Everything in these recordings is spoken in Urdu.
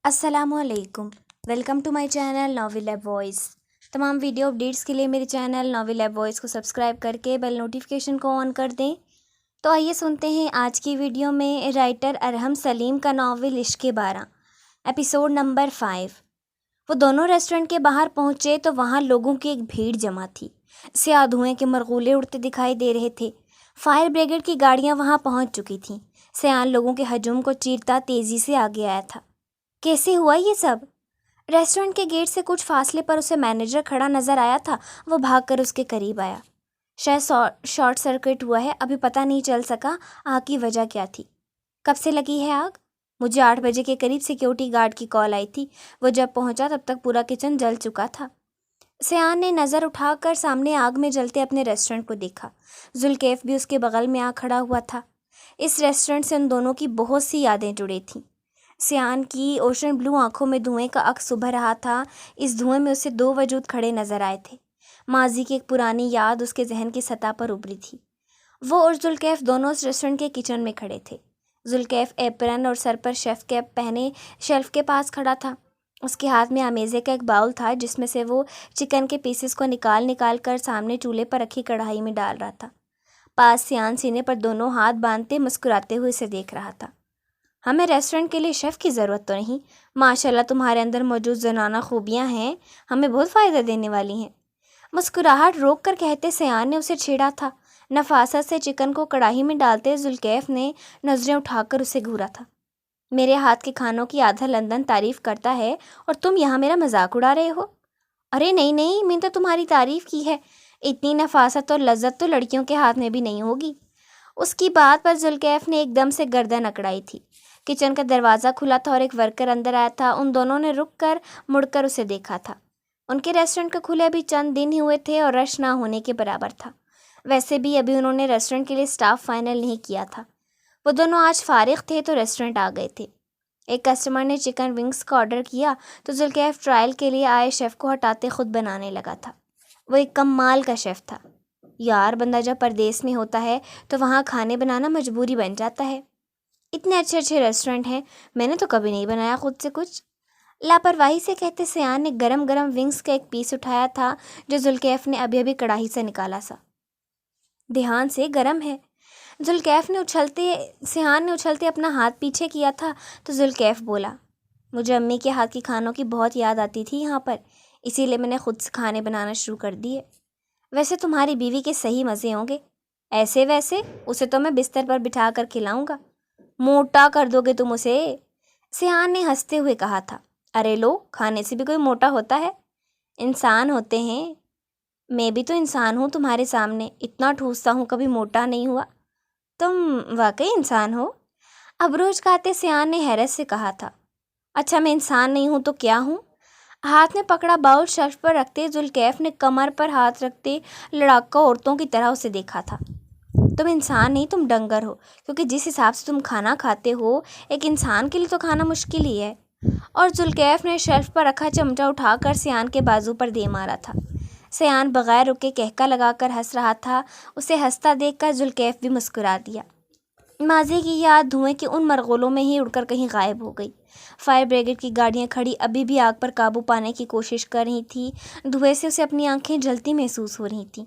السلام علیکم، welcome to my channel Novel Lab Voice. تمام ویڈیو اپڈیٹس کے لیے میرے چینل ناول لیب وائس کو سبسکرائب کر کے بیل نوٹیفیکیشن کو آن کر دیں۔ تو آئیے سنتے ہیں آج کی ویڈیو میں رائٹر ارحم سلیم کا ناول عشق 12، ایپیسوڈ نمبر 5۔ وہ دونوں ریسٹورنٹ کے باہر پہنچے تو وہاں لوگوں کی ایک بھیڑ جمع تھی۔ سیاہ دھوئیں کے مرغولے اڑتے دکھائی دے رہے تھے۔ فائر بریگیڈ کی گاڑیاں وہاں پہنچ چکی تھیں۔ سیان لوگوں کے ہجوم کو چیرتا تیزی سے آگے آیا تھا۔ کیسے ہوا یہ سب؟ ریسٹورنٹ کے گیٹ سے کچھ فاصلے پر اسے مینیجر کھڑا نظر آیا تھا۔ وہ بھاگ کر اس کے قریب آیا۔ شاید شارٹ سرکٹ ہوا ہے، ابھی پتہ نہیں چل سکا آگ کی وجہ کیا تھی۔ کب سے لگی ہے آگ؟ مجھے 8 بجے کے قریب سیکیورٹی گارڈ کی کال آئی تھی۔ وہ جب پہنچا تب تک پورا کچن جل چکا تھا۔ سیان نے نظر اٹھا کر سامنے آگ میں جلتے اپنے ریسٹورنٹ کو دیکھا۔ ذوالکیف بھی اس کے بغل میں آ کھڑا ہوا تھا۔ اس ریسٹورنٹ سے ان دونوں کی بہت سی یادیں جڑی تھیں۔ سیان کی اوشن بلو آنکھوں میں دھوئیں کا عکس ابھر رہا تھا۔ اس دھوئیں میں اسے 2 وجود کھڑے نظر آئے تھے۔ ماضی کی ایک پرانی یاد اس کے ذہن کی سطح پر ابھری تھی۔ وہ اور ذوالکیف دونوں اس ریسٹورنٹ کے کچن میں کھڑے تھے۔ ذوالکیف ایپرن اور سر پر شیف کیپ پہنے شیلف کے پاس کھڑا تھا۔ اس کے ہاتھ میں آمیزے کا ایک باؤل تھا جس میں سے وہ چکن کے پیسز کو نکال کر سامنے چولہے پر رکھی کڑھائی میں ڈال رہا تھا۔ پاس سیان سینے پر دونوں ہاتھ باندھتے مسکراتے ہوئے اسے دیکھ رہا تھا۔ ہمیں ریسٹورنٹ کے لیے شیف کی ضرورت تو نہیں، ماشاءاللہ تمہارے اندر موجود زنانہ خوبیاں ہیں، ہمیں بہت فائدہ دینے والی ہیں۔ مسکراہٹ روک کر کہتے سیان نے اسے چھیڑا تھا۔ نفاست سے چکن کو کڑاہی میں ڈالتے ذوالکیف نے نظریں اٹھا کر اسے گھورا تھا۔ میرے ہاتھ کے کھانوں کی آدھا لندن تعریف کرتا ہے اور تم یہاں میرا مذاق اڑا رہے ہو؟ ارے نہیں، میں نے تو تمہاری تعریف کی ہے۔ اتنی نفاست اور لذت تو لڑکیوں کے ہاتھ میں بھی نہیں ہوگی۔ اس کی بات پر ذوالکیف نے ایک دم سے گردن اکڑائی تھی۔ کچن کا دروازہ کھلا تھا اور ایک ورکر اندر آیا تھا۔ ان دونوں نے رک کر مڑ کر اسے دیکھا تھا۔ ان کے ریسٹورنٹ کو کھلے ابھی چند دن ہی ہوئے تھے اور رش نہ ہونے کے برابر تھا۔ ویسے بھی ابھی انہوں نے ریسٹورنٹ کے لیے سٹاف فائنل نہیں کیا تھا۔ وہ دونوں آج فارغ تھے تو ریسٹورنٹ آ گئے تھے۔ ایک کسٹمر نے چکن ونگز کا آرڈر کیا تو ذوالکیف ٹرائل کے لیے آئے شیف کو ہٹاتے خود بنانے لگا تھا۔ وہ ایک کمال کا شیف تھا۔ یار، بندہ جب پردیس میں ہوتا ہے تو وہاں کھانے بنانا مجبوری بن جاتا ہے۔ اتنے اچھے ریسٹورنٹ ہیں، میں نے تو کبھی نہیں بنایا خود سے کچھ۔ لاپرواہی سے کہتے سیان نے گرم ونگز کا ایک پیس اٹھایا تھا جو ذوالکیف نے ابھی کڑاہی سے نکالا سا۔ دھیان سے، گرم ہے۔ سیان نے اچھلتے اپنا ہاتھ پیچھے کیا تھا تو ذوالکیف بولا، مجھے امی کے ہاتھ کی کھانوں کی بہت یاد آتی تھی یہاں پر، اسی لیے میں نے خود سے کھانے بنانا شروع کر دیے۔ ویسے تمہاری بیوی کے صحیح مزے ہوں گے۔ ایسے ویسے اسے تو میں بستر پر بٹھا کر کھلاؤں گا۔ موٹا کر دو گے تم اسے، سیان نے ہنستے ہوئے کہا تھا۔ ارے لو، کھانے سے بھی کوئی موٹا ہوتا ہے؟ انسان ہوتے ہیں، میں بھی تو انسان ہوں تمہارے سامنے، اتنا ٹھوستا ہوں کبھی موٹا نہیں ہوا۔ تم واقعی انسان ہو؟ ابروج کھاتے سیان نے حیرت سے کہا تھا۔ اچھا، میں انسان نہیں ہوں تو کیا ہوں؟ ہاتھ میں پکڑا باؤل شیلف پر رکھتے ذوالکیف نے کمر پر ہاتھ رکھتے لڑاکا عورتوں کی طرح اسے دیکھا تھا۔ تم انسان نہیں، تم ڈنگر ہو، کیونکہ جس حساب سے تم کھانا کھاتے ہو ایک انسان کے لیے تو کھانا مشکل ہی ہے۔ اور ذوالکیف نے شیلف پر رکھا چمچہ اٹھا کر سیان کے بازو پر دے مارا تھا۔ سیان بغیر رکے کہکا لگا کر ہنس رہا تھا۔ اسے ہنستا دیکھ کر ذوالکیف بھی مسکرا دیا۔ ماضی کی یاد دھوئیں کے ان مرغولوں میں ہی اڑ کر کہیں غائب ہو گئی۔ فائر بریگیڈ کی گاڑیاں کھڑی ابھی بھی آگ پر قابو پانے کی کوشش کر رہی تھی۔ دھوئیں سے اسے اپنی آنکھیں جلتی محسوس ہو رہی تھیں۔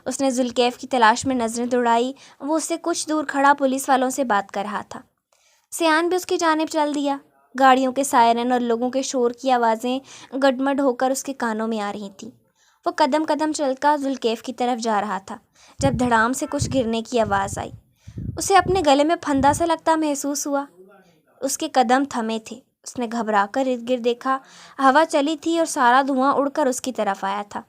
اس نے ذوالکیف کی تلاش میں نظریں دوڑائی۔ وہ اس سے کچھ دور کھڑا پولیس والوں سے بات کر رہا تھا۔ سیان بھی اس کی جانب چل دیا۔ گاڑیوں کے سائرن اور لوگوں کے شور کی آوازیں گڈمڈ ہو کر اس کے کانوں میں آ رہی تھیں۔ وہ قدم چل کر ذوالکیف کی طرف جا رہا تھا جب دھڑام سے کچھ گرنے کی آواز آئی۔ اسے اپنے گلے میں پھندا سا لگتا محسوس ہوا۔ اس کے قدم تھمے تھے۔ اس نے گھبرا کر ارد گرد دیکھا۔ ہوا چلی تھی اور سارا دھواں اڑ کر اس کی طرف آیا تھا۔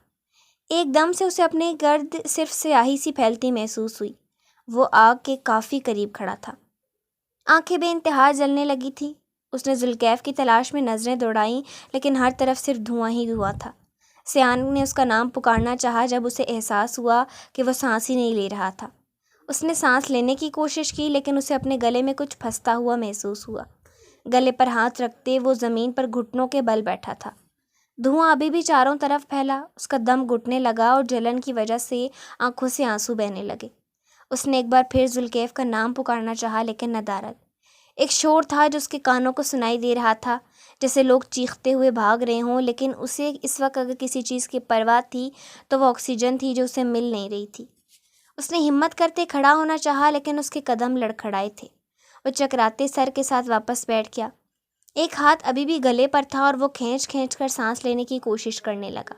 ایک دم سے اسے اپنے گرد صرف سیاہی سی پھیلتی محسوس ہوئی۔ وہ آگ کے کافی قریب کھڑا تھا۔ آنکھیں بے انتہا جلنے لگی تھی۔ اس نے ذوالکیف کی تلاش میں نظریں دوڑائیں لیکن ہر طرف صرف دھواں ہی دھواں تھا۔ سیان نے اس کا نام پکارنا چاہا جب اسے احساس ہوا کہ وہ سانس ہی نہیں لے رہا تھا۔ اس نے سانس لینے کی کوشش کی لیکن اسے اپنے گلے میں کچھ پھنستا ہوا محسوس ہوا۔ گلے پر ہاتھ رکھتے وہ زمین پر گھٹنوں کے بل بیٹھا تھا۔ دھواں ابھی بھی چاروں طرف پھیلا۔ اس کا دم گھٹنے لگا اور جلن کی وجہ سے آنکھوں سے آنسو بہنے لگے۔ اس نے ایک بار پھر ذوالکیف کا نام پکارنا چاہا لیکن ندارت۔ ایک شور تھا جو اس کے کانوں کو سنائی دے رہا تھا، جیسے لوگ چیختے ہوئے بھاگ رہے ہوں، لیکن اسے اس وقت اگر کسی چیز کی پرواہ تھی تو وہ آکسیجن تھی جو اسے مل نہیں رہی تھی۔ اس نے ہمت کرتے کھڑا ہونا چاہا، لیکن اس کے قدم لڑکھڑائے تھے۔ وہ چکراتے سر کے ساتھ واپس بیٹھ گیا۔ ایک ہاتھ ابھی بھی گلے پر تھا اور وہ کھینچ کھینچ کر سانس لینے کی کوشش کرنے لگا۔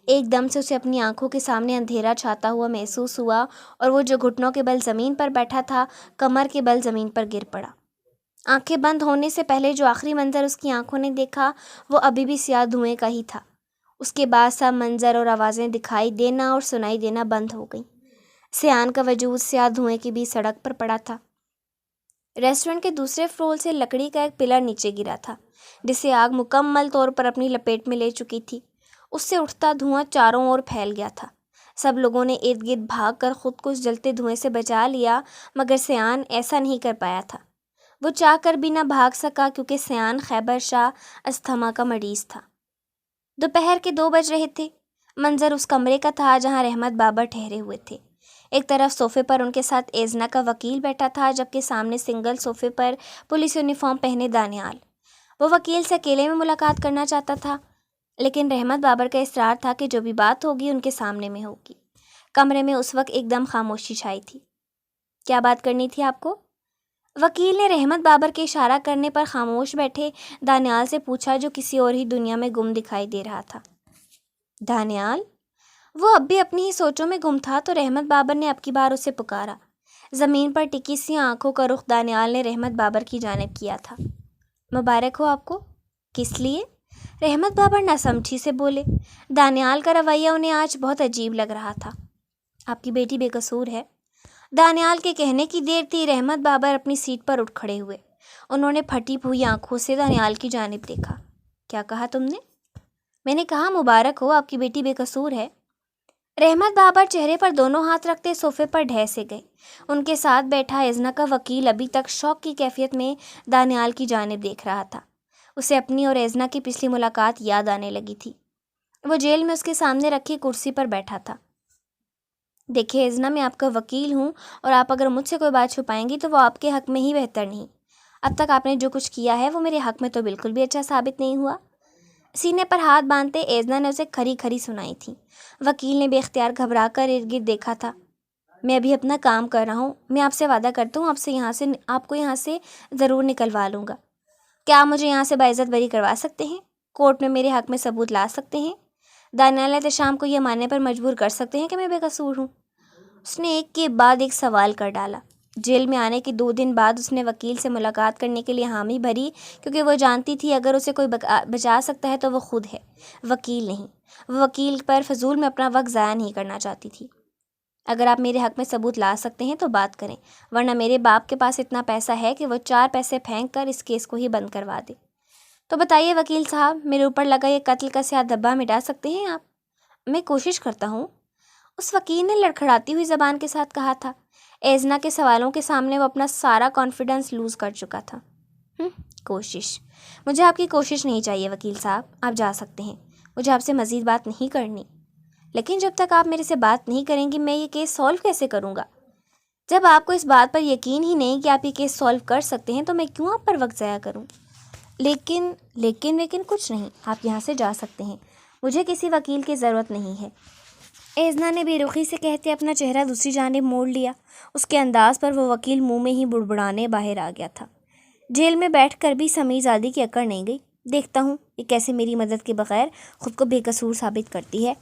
ایک دم سے اسے اپنی آنکھوں کے سامنے اندھیرا چھاتا ہوا محسوس ہوا اور وہ جو گھٹنوں کے بل زمین پر بیٹھا تھا، کمر کے بل زمین پر گر پڑا۔ آنکھیں بند ہونے سے پہلے جو آخری منظر اس کی آنکھوں نے دیکھا وہ ابھی بھی سیاہ دھوئیں کا ہی تھا۔ اس کے بعد سب منظر اور آوازیں دکھائی دینا اور سنائی دینا بند ہو گئیں۔ سیان کا وجود سیاہ دھوئیں کی بھی سڑک پر پڑا تھا۔ ریسٹورنٹ کے دوسرے فلور سے لکڑی کا ایک پلر نیچے گرا تھا، جسے آگ مکمل طور پر اپنی لپیٹ میں لے چکی تھی۔ اس سے اٹھتا دھواں چاروں اور پھیل گیا تھا۔ سب لوگوں نے ارد گرد بھاگ کر خود کو اس جلتے دھوئیں سے بچا لیا، مگر سیان ایسا نہیں کر پایا تھا۔ وہ چاہ کر بھی نہ بھاگ سکا کیونکہ سیان خیبر شاہ استھما کا مریض تھا۔ دوپہر کے 2 بج رہے تھے۔ منظر اس کمرے کا تھا جہاں رحمت بابا ٹھہرے ہوئے تھے۔ ایک طرف صوفے پر ان کے ساتھ ایزنا کا وکیل بیٹھا تھا، جبکہ سامنے سنگل صوفے پر پولیس یونیفارم پہنے دانیال۔ وہ وکیل سے اکیلے میں ملاقات کرنا چاہتا تھا، لیکن رحمت بابر کا اصرار تھا کہ جو بھی بات ہوگی ان کے سامنے میں ہوگی۔ کمرے میں اس وقت ایک دم خاموشی چھائی تھی۔ کیا بات کرنی تھی آپ کو؟ وکیل نے رحمت بابر کے اشارہ کرنے پر خاموش بیٹھے دانیال سے پوچھا، جو کسی اور ہی دنیا میں گم دکھائی دے رہا تھا۔ دانیال؟ وہ اب بھی اپنی ہی سوچوں میں گم تھا تو رحمت بابر نے اب کی بار اسے پکارا۔ زمین پر ٹکی سی آنکھوں کا رخ دانیال نے رحمت بابر کی جانب کیا تھا۔ مبارک ہو آپ کو۔ کس لیے؟ رحمت بابر ناسمجھی سے بولے۔ دانیال کا رویہ انہیں آج بہت عجیب لگ رہا تھا۔ آپ کی بیٹی بے قصور ہے۔ دانیال کے کہنے کی دیر تھی، رحمت بابر اپنی سیٹ پر اٹھ کھڑے ہوئے۔ انہوں نے پھٹی ہوئی آنکھوں سے دانیال کی جانب دیکھا۔ کیا کہا تم نے؟ میں نے کہا مبارک ہو، آپ کی بیٹی بے قصور ہے۔ رحمت بابر چہرے پر دونوں ہاتھ رکھتے صوفے پر ڈھہ سے گئے۔ ان کے ساتھ بیٹھا ایزنا کا وکیل ابھی تک شوق کی کیفیت میں دانیال کی جانب دیکھ رہا تھا۔ اسے اپنی اور ایزنا کی پچھلی ملاقات یاد آنے لگی تھی۔ وہ جیل میں اس کے سامنے رکھی کرسی پر بیٹھا تھا۔ دیکھیں ایزنا، میں آپ کا وکیل ہوں اور آپ اگر مجھ سے کوئی بات چھپائیں گی تو وہ آپ کے حق میں ہی بہتر نہیں۔ اب تک آپ نے جو کچھ کیا ہے وہ میرے حق میں تو بالکل بھی اچھا ثابت نہیں ہوا۔ سینے پر ہاتھ باندھتے ایزنا نے اسے کھری کھری سنائی تھی۔ وکیل نے بے اختیار گھبرا کر ارد گرد دیکھا تھا۔ میں ابھی اپنا کام کر رہا ہوں، میں آپ سے وعدہ کرتا ہوں آپ کو یہاں سے ضرور نکلوا لوں گا۔ کیا آپ مجھے یہاں سے باعزت بری کروا سکتے ہیں؟ کورٹ میں میرے حق میں ثبوت لا سکتے ہیں؟ دانیال احتشام کو یہ ماننے پر مجبور کر سکتے ہیں کہ میں بے قصور ہوں؟ اس نے ایک کے بعد ایک سوال کر ڈالا۔ جیل میں آنے کے 2 دن بعد اس نے وکیل سے ملاقات کرنے کے لیے حامی بھری، کیونکہ وہ جانتی تھی اگر اسے کوئی بچا سکتا ہے تو وہ خود ہے، وکیل نہیں۔ وہ وکیل پر فضول میں اپنا وقت ضائع نہیں کرنا چاہتی تھی۔ اگر آپ میرے حق میں ثبوت لا سکتے ہیں تو بات کریں، ورنہ میرے باپ کے پاس اتنا پیسہ ہے کہ وہ 4 پیسے پھینک کر اس کیس کو ہی بند کروا دے۔ تو بتائیے وکیل صاحب، میرے اوپر لگا یہ قتل کا سیاہ دھبا مٹا سکتے ہیں آپ؟ میں کوشش کرتا ہوں، اس وکیل نے لڑکھڑاتی ہوئی زبان کے ساتھ کہا تھا۔ ایزنا کے سوالوں کے سامنے وہ اپنا سارا کانفیڈنس لوز کر چکا تھا۔ کوشش؟ مجھے آپ کی کوشش نہیں چاہیے وکیل صاحب، آپ جا سکتے ہیں، مجھے آپ سے مزید بات نہیں کرنی۔ لیکن جب تک آپ میرے سے بات نہیں کریں گی میں یہ کیس سولو کیسے کروں گا؟ جب آپ کو اس بات پر یقین ہی نہیں کہ آپ یہ کیس سولو کر سکتے ہیں تو میں کیوں آپ پر وقت ضائع کروں؟ لیکن کچھ نہیں، آپ یہاں سے جا سکتے ہیں، مجھے کسی وکیل کی ضرورت نہیں ہے۔ ایزنا نے بے رخی سے کہتے اپنا چہرہ دوسری جانب موڑ لیا۔ اس کے انداز پر وہ وکیل منہ میں ہی بڑبڑانے باہر آ گیا تھا۔ جیل میں بیٹھ کر بھی سمیع آدی کی اکڑ نہیں گئی۔ دیکھتا ہوں یہ کیسے میری مدد کے بغیر خود کو بے قصور ثابت کرتی ہے۔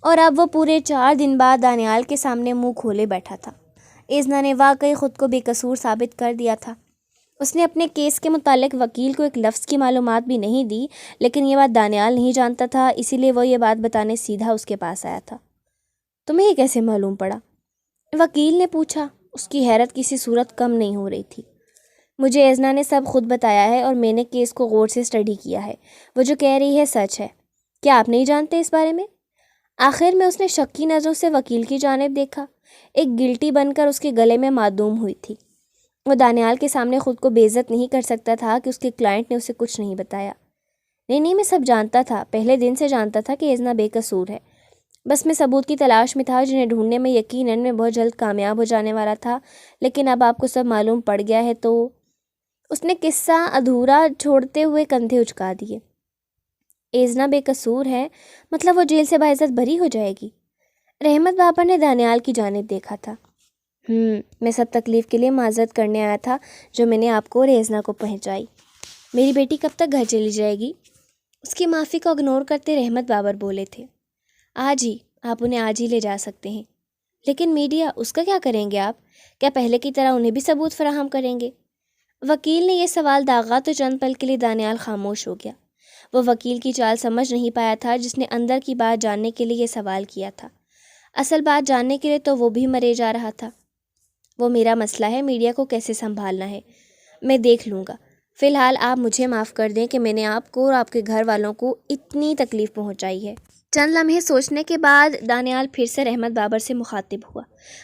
اور اب وہ پورے 4 دن بعد دانیال کے سامنے منہ کھولے بیٹھا تھا۔ ایزنا نے واقعی خود کو بے قصور ثابت کر دیا تھا۔ اس نے اپنے کیس کے متعلق وکیل کو ایک لفظ کی معلومات بھی نہیں دی، لیکن یہ بات دانیال نہیں جانتا تھا، اسی لیے وہ یہ بات بتانے سیدھا اس کے پاس آیا تھا۔ تمہیں یہ کیسے معلوم پڑا؟ وکیل نے پوچھا۔ اس کی حیرت کسی صورت کم نہیں ہو رہی تھی۔ مجھے ایزنا نے سب خود بتایا ہے اور میں نے کیس کو غور سے اسٹڈی کیا ہے۔ وہ جو کہہ رہی ہے سچ ہے۔ کیا آپ نہیں جانتے اس بارے میں؟ آخر میں اس نے شکی نظروں سے وکیل کی جانب دیکھا۔ ایک گلٹی بن کر اس کے گلے میں معدوم ہوئی تھی۔ وہ دانیال کے سامنے خود کو بے عزت نہیں کر سکتا تھا کہ اس کے کلائنٹ نے اسے کچھ نہیں بتایا۔ نہیں، میں سب جانتا تھا، پہلے دن سے جانتا تھا کہ ایزنا بے قصور ہے۔ بس میں ثبوت کی تلاش میں تھا جنہیں ڈھونڈنے میں یقیناً میں بہت جلد کامیاب ہو جانے والا تھا، لیکن اب آپ کو سب معلوم پڑ گیا ہے تو اس نے قصہ ادھورا چھوڑتے ہوئے کندھے اچکا دیے۔ ایزنا بے قصور ہے، مطلب وہ جیل سے باعزت بری ہو جائے گی؟ رحمت بابا نے دانیال کی جانب دیکھا تھا۔ میں سب تکلیف کے لیے معذرت کرنے آیا تھا جو میں نے آپ کو اور ایزنا کو پہنچائی۔ میری بیٹی کب تک گھر چلی جائے گی؟ اس کی معافی کو اگنور کرتے رحمت بابر بولے تھے۔ آج ہی، آپ انہیں آج ہی لے جا سکتے ہیں۔ لیکن میڈیا، اس کا کیا کریں گے آپ؟ کیا پہلے کی طرح انہیں بھی ثبوت فراہم کریں گے؟ وکیل نے یہ سوال داغا تو چند پل کے لیے دانیال خاموش ہو گیا۔ وہ وکیل کی چال سمجھ نہیں پایا تھا جس نے اندر کی بات جاننے کے لیے یہ سوال کیا تھا۔ اصل بات جاننے کے لیے تو وہ بھی مرے جا رہا تھا۔ وہ میرا مسئلہ ہے، میڈیا کو کیسے سنبھالنا ہے میں دیکھ لوں گا۔ فی الحال آپ مجھے معاف کر دیں کہ میں نے آپ کو اور آپ کے گھر والوں کو اتنی تکلیف پہنچائی ہے۔ چند لمحے سوچنے کے بعد دانیال پھر سے رحمت بابر سے مخاطب ہوا۔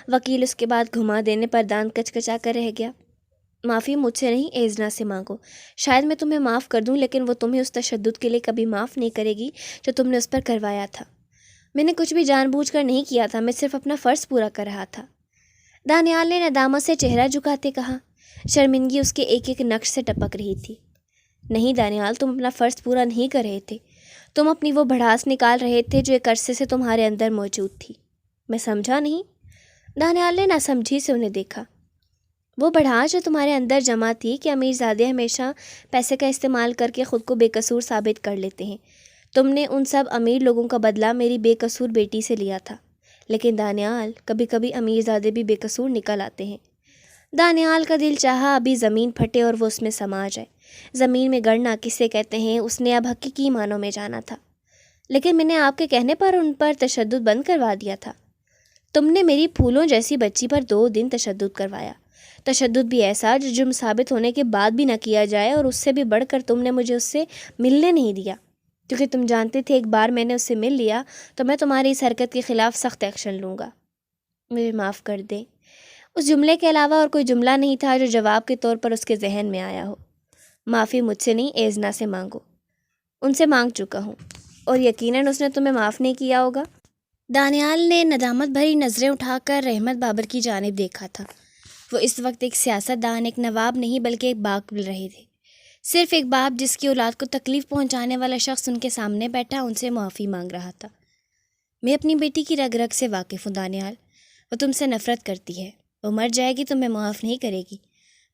وکیل اس کے بعد گھما دینے پر دانت کچکچا کر رہ گیا۔ معافی مجھ سے نہیں، ایزنا سے مانگو۔ شاید میں تمہیں معاف کر دوں لیکن وہ تمہیں اس تشدد کے لیے کبھی معاف نہیں کرے گی جو تم نے اس پر کروایا تھا۔ میں نے کچھ بھی جان بوجھ کر نہیں کیا تھا، میں صرف اپنا فرض پورا کر رہا تھا۔ دانیال نے ندامت سے چہرہ جھکاتے کہا۔ شرمندگی اس کے ایک ایک نقش سے ٹپک رہی تھی۔ نہیں دانیال، تم اپنا فرض پورا نہیں کر رہے تھے، تم اپنی وہ بھڑاس نکال رہے تھے جو ایک عرصے سے تمہارے اندر موجود تھی۔ میں سمجھا نہیں۔ دانیال نے ناسمجھی سے انہیں دیکھا۔ وہ بڑھاس جو تمہارے اندر جمع تھی کہ امیر زادے ہمیشہ پیسے کا استعمال کر کے خود کو بے قصور ثابت کر لیتے ہیں۔ تم نے ان سب امیر لوگوں کا بدلہ میری بے قصور بیٹی سے لیا تھا۔ لیکن دانیال، کبھی کبھی امیر زادے بھی بے قصور نکل آتے ہیں۔ دانیال کا دل چاہا ابھی زمین پھٹے اور وہ اس میں سما جائے۔ زمین میں گڑنا کسے کہتے ہیں اس نے اب حقیقی معنوں میں جانا تھا۔ لیکن میں نے آپ کے کہنے پر ان پر تشدد بند کروا دیا تھا۔ تم نے میری پھولوں جیسی بچی پر 2 دن تشدد کروایا۔ تشدد بھی ایسا جو جرم ثابت ہونے کے بعد بھی نہ کیا جائے، اور اس سے بھی بڑھ کر تم نے مجھے اس سے ملنے نہیں دیا، کیونکہ تم جانتے تھے ایک بار میں نے اس سے مل لیا تو میں تمہاری اس حرکت کے خلاف سخت ایکشن لوں گا۔ مجھے معاف کر دیں۔ اس جملے کے علاوہ اور کوئی جملہ نہیں تھا جو جواب کے طور پر اس کے ذہن میں آیا ہو۔ معافی مجھ سے نہیں، ایزنا سے مانگو۔ ان سے مانگ چکا ہوں، اور یقیناً اس نے تمہیں معاف نہیں کیا ہوگا۔ دانیال نے ندامت بھری نظریں اٹھا کر رحمت بابر کی جانب دیکھا تھا۔ وہ اس وقت ایک سیاست دان، ایک نواب نہیں بلکہ ایک باپ بن رہے تھے۔ صرف ایک باپ جس کی اولاد کو تکلیف پہنچانے والا شخص ان کے سامنے بیٹھا ان سے معافی مانگ رہا تھا۔ میں اپنی بیٹی کی رگ رگ سے واقف ہوں دانیال، وہ تم سے نفرت کرتی ہے، وہ مر جائے گی تو میں معاف نہیں کرے گی۔